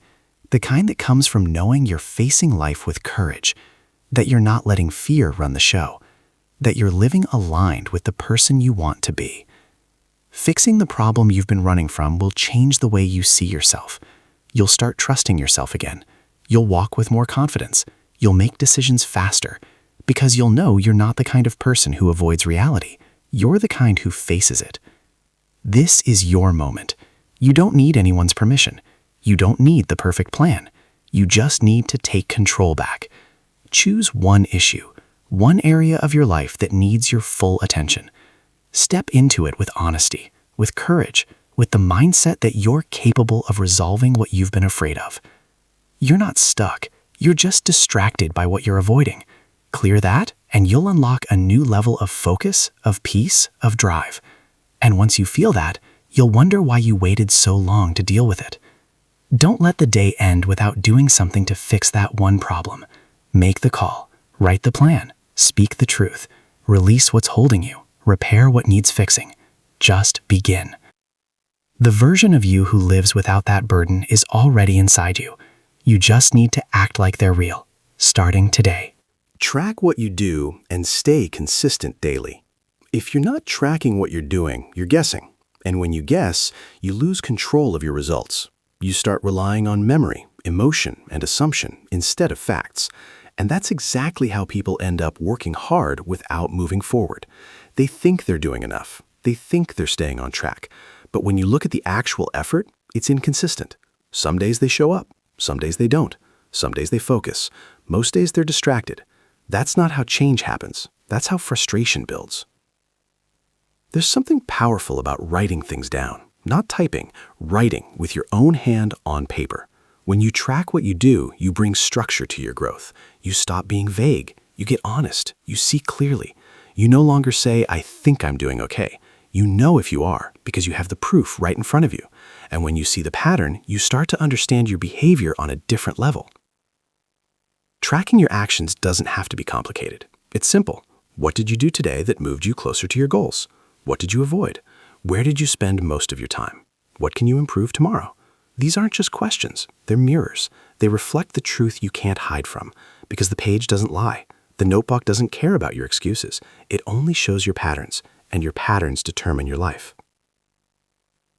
the kind that comes from knowing you're facing life with courage, that you're not letting fear run the show, that you're living aligned with the person you want to be. Fixing the problem you've been running from will change the way you see yourself. You'll start trusting yourself again. You'll walk with more confidence. You'll make decisions faster, because you'll know you're not the kind of person who avoids reality. You're the kind who faces it. This is your moment. You don't need anyone's permission. You don't need the perfect plan. You just need to take control back. Choose one issue, one area of your life that needs your full attention. Step into it with honesty, with courage, with the mindset that you're capable of resolving what you've been afraid of. You're not stuck. You're just distracted by what you're avoiding. Clear that, and you'll unlock a new level of focus, of peace, of drive. And once you feel that, you'll wonder why you waited so long to deal with it. Don't let the day end without doing something to fix that one problem. Make the call, write the plan, speak the truth, release what's holding you, repair what needs fixing. Just begin. The version of you who lives without that burden is already inside you. You just need to act like they're real, starting today. Track what you do and stay consistent daily. If you're not tracking what you're doing, you're guessing. And when you guess, you lose control of your results. You start relying on memory, emotion, and assumption instead of facts. And that's exactly how people end up working hard without moving forward. They think they're doing enough. They think they're staying on track. But when you look at the actual effort, it's inconsistent. Some days they show up. Some days they don't. Some days they focus. Most days they're distracted. That's not how change happens. That's how frustration builds. There's something powerful about writing things down. Not typing, writing with your own hand on paper. When you track what you do, you bring structure to your growth. You stop being vague. You get honest. You see clearly. You no longer say, I think I'm doing okay. You know if you are, because you have the proof right in front of you. And when you see the pattern, you start to understand your behavior on a different level. Tracking your actions doesn't have to be complicated. It's simple. What did you do today that moved you closer to your goals? What did you avoid? Where did you spend most of your time? What can you improve tomorrow? These aren't just questions. They're mirrors. They reflect the truth you can't hide from, because the page doesn't lie. The notebook doesn't care about your excuses. It only shows your patterns, and your patterns determine your life.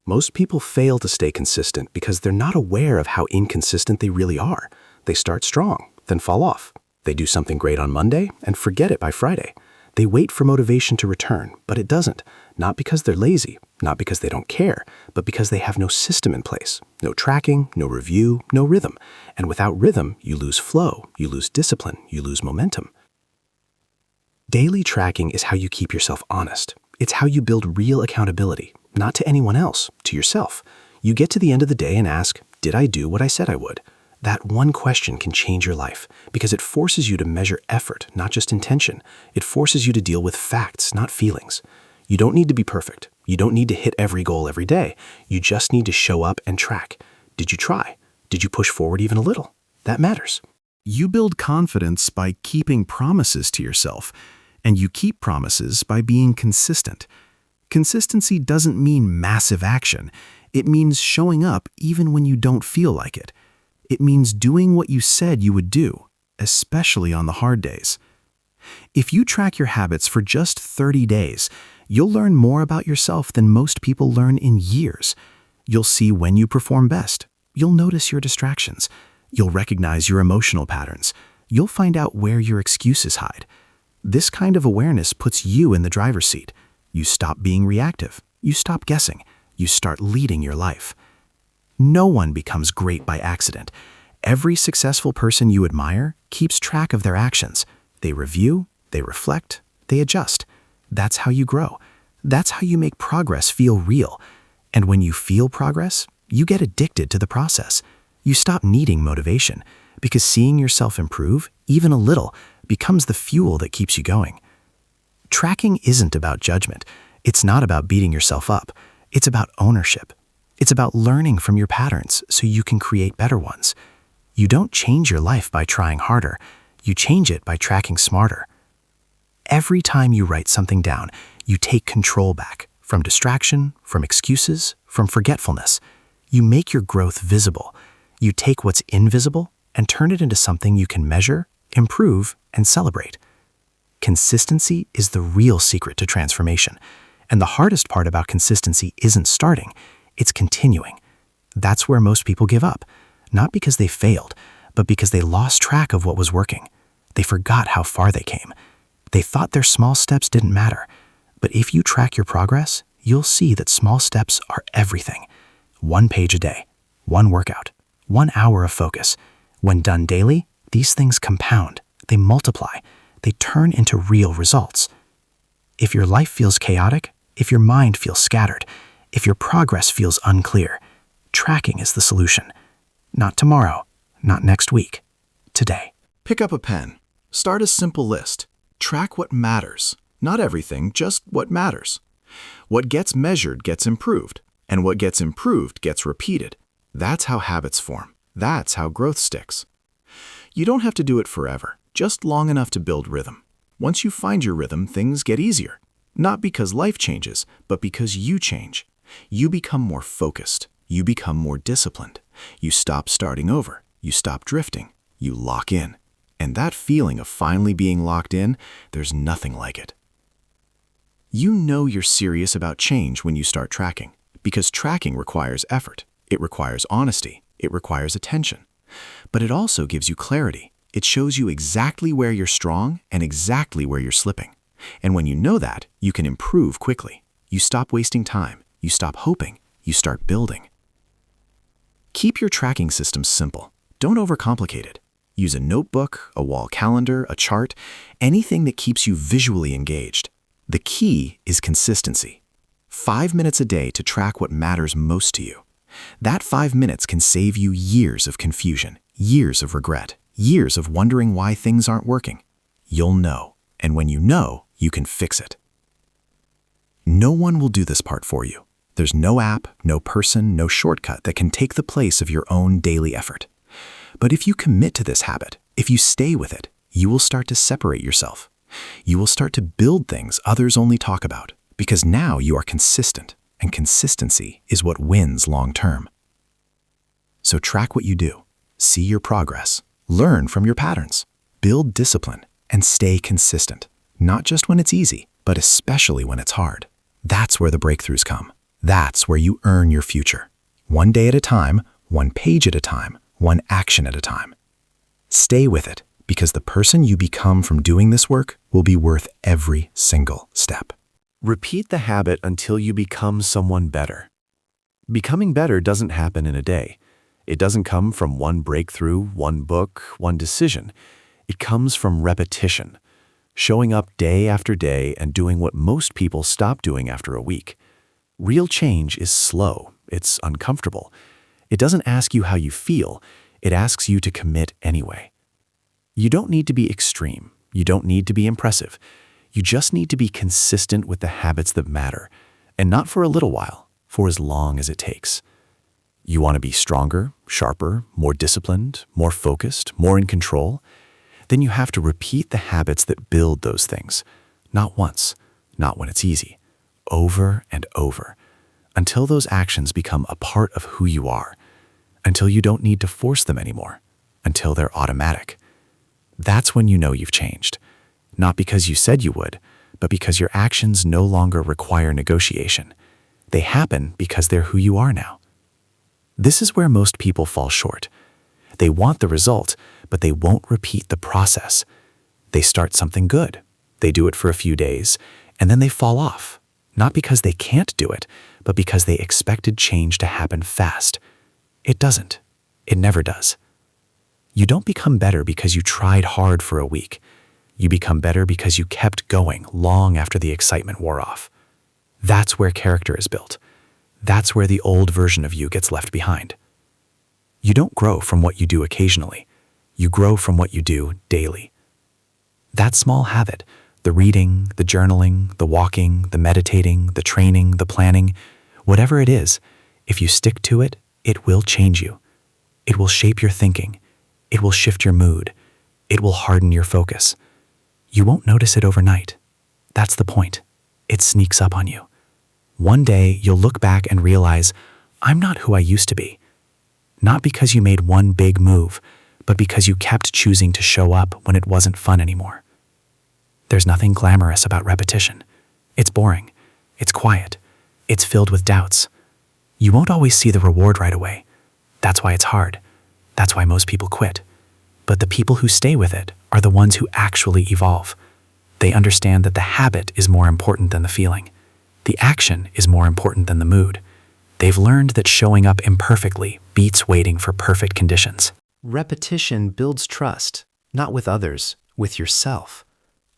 Most people fail to stay consistent because they're not aware of how inconsistent they really are. They start strong, then fall off. They do something great on Monday and forget it by Friday. They wait for motivation to return, but it doesn't. Not because they're lazy, not because they don't care, but because they have no system in place, no tracking, no review, no rhythm. And without rhythm, you lose flow, you lose discipline, you lose momentum. Daily tracking is how you keep yourself honest. It's how you build real accountability, not to anyone else, to yourself. You get to the end of the day and ask, did I do what I said I would? That one question can change your life because it forces you to measure effort, not just intention. It forces you to deal with facts, not feelings. You don't need to be perfect. You don't need to hit every goal every day. You just need to show up and track. Did you try? Did you push forward even a little? That matters. You build confidence by keeping promises to yourself, and you keep promises by being consistent. Consistency doesn't mean massive action. It means showing up even when you don't feel like it. It means doing what you said you would do, especially on the hard days. If you track your habits for just 30 days, you'll learn more about yourself than most people learn in years. You'll see when you perform best. You'll notice your distractions. You'll recognize your emotional patterns. You'll find out where your excuses hide. This kind of awareness puts you in the driver's seat. You stop being reactive. You stop guessing. You start leading your life. No one becomes great by accident. Every successful person you admire keeps track of their actions. They review, they reflect, they adjust. That's how you grow. That's how you make progress feel real. And when you feel progress, you get addicted to the process. You stop needing motivation because seeing yourself improve, even a little, becomes the fuel that keeps you going. Tracking isn't about judgment. It's not about beating yourself up. It's about ownership. It's about learning from your patterns so you can create better ones. You don't change your life by trying harder. You change it by tracking smarter. Every time you write something down, you take control back from distraction, from excuses, from forgetfulness. You make your growth visible. You take what's invisible and turn it into something you can measure, improve, and celebrate. Consistency is the real secret to transformation. And the hardest part about consistency isn't starting. It's continuing. That's where most people give up, not because they failed, but because they lost track of what was working. They forgot how far they came. They thought their small steps didn't matter. But if you track your progress, you'll see that small steps are everything. 1 page a day, one workout, 1 hour of focus. When done daily, these things compound, they multiply, they turn into real results. If your life feels chaotic, if your mind feels scattered, if your progress feels unclear, tracking is the solution. Not tomorrow, not next week, today. Pick up a pen. Start a simple list. Track what matters. Not everything, just what matters. What gets measured gets improved, and what gets improved gets repeated. That's how habits form. That's how growth sticks. You don't have to do it forever, just long enough to build rhythm. Once you find your rhythm, things get easier. Not because life changes, but because you change. You become more focused. You become more disciplined. You stop starting over. You stop drifting. You lock in. And that feeling of finally being locked in, there's nothing like it. You know you're serious about change when you start tracking, because tracking requires effort. It requires honesty. It requires attention. But it also gives you clarity. It shows you exactly where you're strong and exactly where you're slipping. And when you know that, you can improve quickly. You stop wasting time. You stop hoping. You start building. Keep your tracking system simple. Don't overcomplicate it. Use a notebook, a wall calendar, a chart, anything that keeps you visually engaged. The key is consistency. 5 minutes a day to track what matters most to you. That 5 minutes can save you years of confusion, years of regret, years of wondering why things aren't working. You'll know, and when you know, you can fix it. No one will do this part for you. There's no app, no person, no shortcut that can take the place of your own daily effort. But if you commit to this habit, if you stay with it, you will start to separate yourself. You will start to build things others only talk about, because now you are consistent, and consistency is what wins long term. So track what you do, see your progress, learn from your patterns, build discipline, and stay consistent, not just when it's easy, but especially when it's hard. That's where the breakthroughs come. That's where you earn your future. One day at a time, one page at a time, one action at a time. Stay with it, because the person you become from doing this work will be worth every single step. Repeat the habit until you become someone better. Becoming better doesn't happen in a day. It doesn't come from one breakthrough, one book, one decision. It comes from repetition, showing up day after day and doing what most people stop doing after a week. Real change is slow. It's uncomfortable. It doesn't ask you how you feel. It asks you to commit anyway. You don't need to be extreme. You don't need to be impressive. You just need to be consistent with the habits that matter, and not for a little while, for as long as it takes. You want to be stronger, sharper, more disciplined, more focused, more in control? Then you have to repeat the habits that build those things. Not once, not when it's easy. Over and over, until those actions become a part of who you are, until you don't need to force them anymore, until they're automatic. That's when you know you've changed. Not because you said you would, but because your actions no longer require negotiation. They happen because they're who you are now. This is where most people fall short. They want the result, but they won't repeat the process. They start something good. They do it for a few days, and then they fall off. Not because they can't do it, but because they expected change to happen fast. It doesn't. It never does. You don't become better because you tried hard for a week. You become better because you kept going long after the excitement wore off. That's where character is built. That's where the old version of you gets left behind. You don't grow from what you do occasionally. You grow from what you do daily. That small habit, the reading, the journaling, the walking, the meditating, the training, the planning, whatever it is, if you stick to it, it will change you. It will shape your thinking. It will shift your mood. It will harden your focus. You won't notice it overnight. That's the point. It sneaks up on you. One day, you'll look back and realize, I'm not who I used to be. Not because you made one big move, but because you kept choosing to show up when it wasn't fun anymore. There's nothing glamorous about repetition. It's boring. It's quiet. It's filled with doubts. You won't always see the reward right away. That's why it's hard. That's why most people quit. But the people who stay with it are the ones who actually evolve. They understand that the habit is more important than the feeling. The action is more important than the mood. They've learned that showing up imperfectly beats waiting for perfect conditions. Repetition builds trust, not with others, with yourself.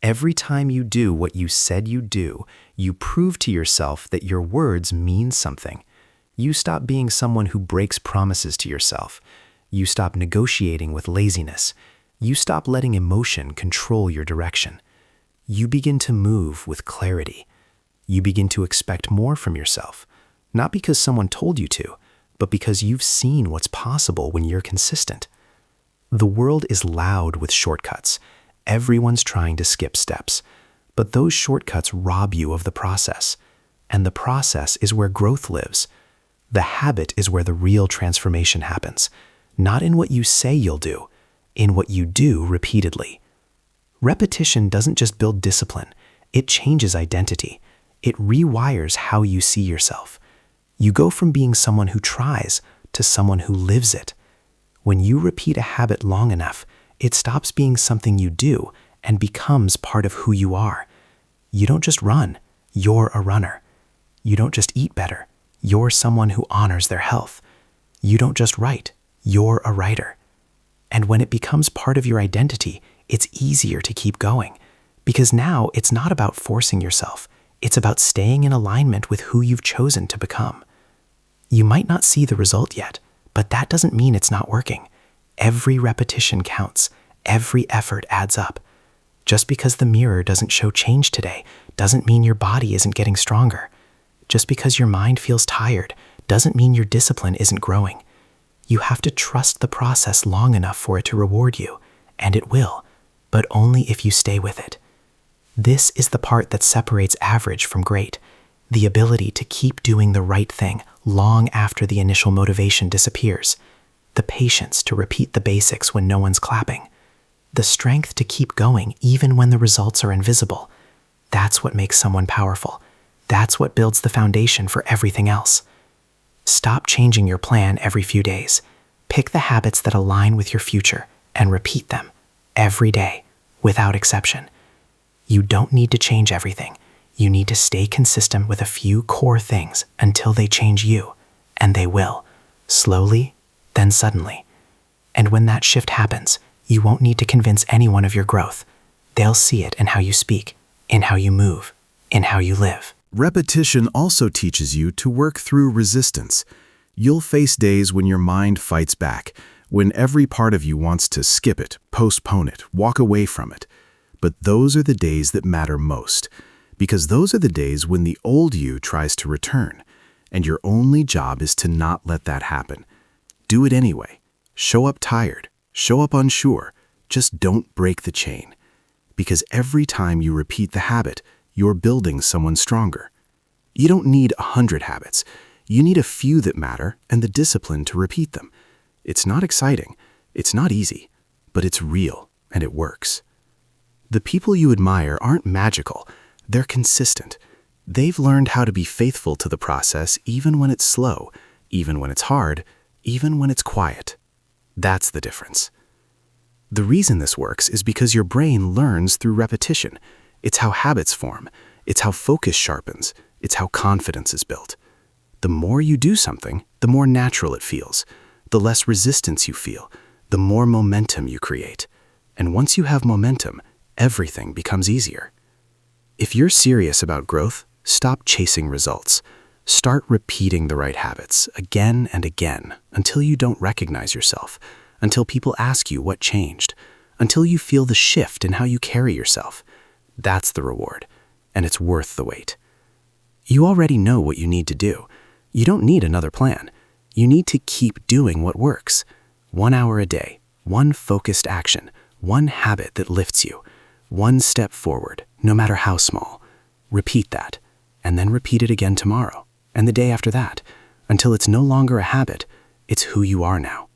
Every time you do what you said you'd do, you prove to yourself that your words mean something. You stop being someone who breaks promises to yourself. You stop negotiating with laziness. You stop letting emotion control your direction. You begin to move with clarity. You begin to expect more from yourself, not because someone told you to, but because you've seen what's possible when you're consistent. The world is loud with shortcuts. Everyone's trying to skip steps, but those shortcuts rob you of the process. And the process is where growth lives. The habit is where the real transformation happens, not in what you say you'll do, in what you do repeatedly. Repetition doesn't just build discipline, it changes identity. It rewires how you see yourself. You go from being someone who tries to someone who lives it. When you repeat a habit long enough, it stops being something you do and becomes part of who you are. You don't just run, you're a runner. You don't just eat better, you're someone who honors their health. You don't just write, you're a writer. And when it becomes part of your identity, it's easier to keep going. Because now it's not about forcing yourself, it's about staying in alignment with who you've chosen to become. You might not see the result yet, but that doesn't mean it's not working. Every repetition counts. Every effort adds up. Just because the mirror doesn't show change today doesn't mean your body isn't getting stronger. Just because your mind feels tired doesn't mean your discipline isn't growing. You have to trust the process long enough for it to reward you, and it will, but only if you stay with it. This is the part that separates average from great, the ability to keep doing the right thing long after the initial motivation disappears, the patience to repeat the basics when no one's clapping, the strength to keep going even when the results are invisible. That's what makes someone powerful. That's what builds the foundation for everything else. Stop changing your plan every few days. Pick the habits that align with your future and repeat them every day, without exception. You don't need to change everything. You need to stay consistent with a few core things until they change you, and they will, slowly, then suddenly. And when that shift happens, you won't need to convince anyone of your growth. They'll see it in how you speak, in how you move, in how you live. Repetition also teaches you to work through resistance. You'll face days when your mind fights back, when every part of you wants to skip it, postpone it, walk away from it. But those are the days that matter most, because those are the days when the old you tries to return, and your only job is to not let that happen. Do it anyway. Show up tired. Show up unsure. Just don't break the chain. Because every time you repeat the habit, you're building someone stronger. You don't need 100 habits. You need a few that matter and the discipline to repeat them. It's not exciting. It's not easy. But it's real, and it works. The people you admire aren't magical. They're consistent. They've learned how to be faithful to the process even when it's slow, even when it's hard, even when it's quiet. That's the difference. The reason this works is because your brain learns through repetition. It's how habits form. It's how focus sharpens. It's how confidence is built. The more you do something, the more natural it feels. The less resistance you feel, the more momentum you create. And once you have momentum, everything becomes easier. If you're serious about growth, stop chasing results. Start repeating the right habits again and again until you don't recognize yourself, until people ask you what changed, until you feel the shift in how you carry yourself. That's the reward, and it's worth the wait. You already know what you need to do. You don't need another plan. You need to keep doing what works. 1 hour a day, one focused action, one habit that lifts you, one step forward, no matter how small. Repeat that, and then repeat it again tomorrow, and the day after that, until it's no longer a habit, it's who you are now.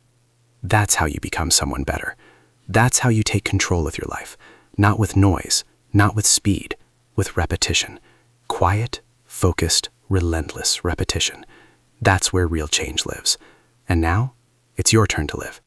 That's how you become someone better. That's how you take control of your life, not with noise, not with speed, with repetition. Quiet, focused, relentless repetition. That's where real change lives. And now, it's your turn to live.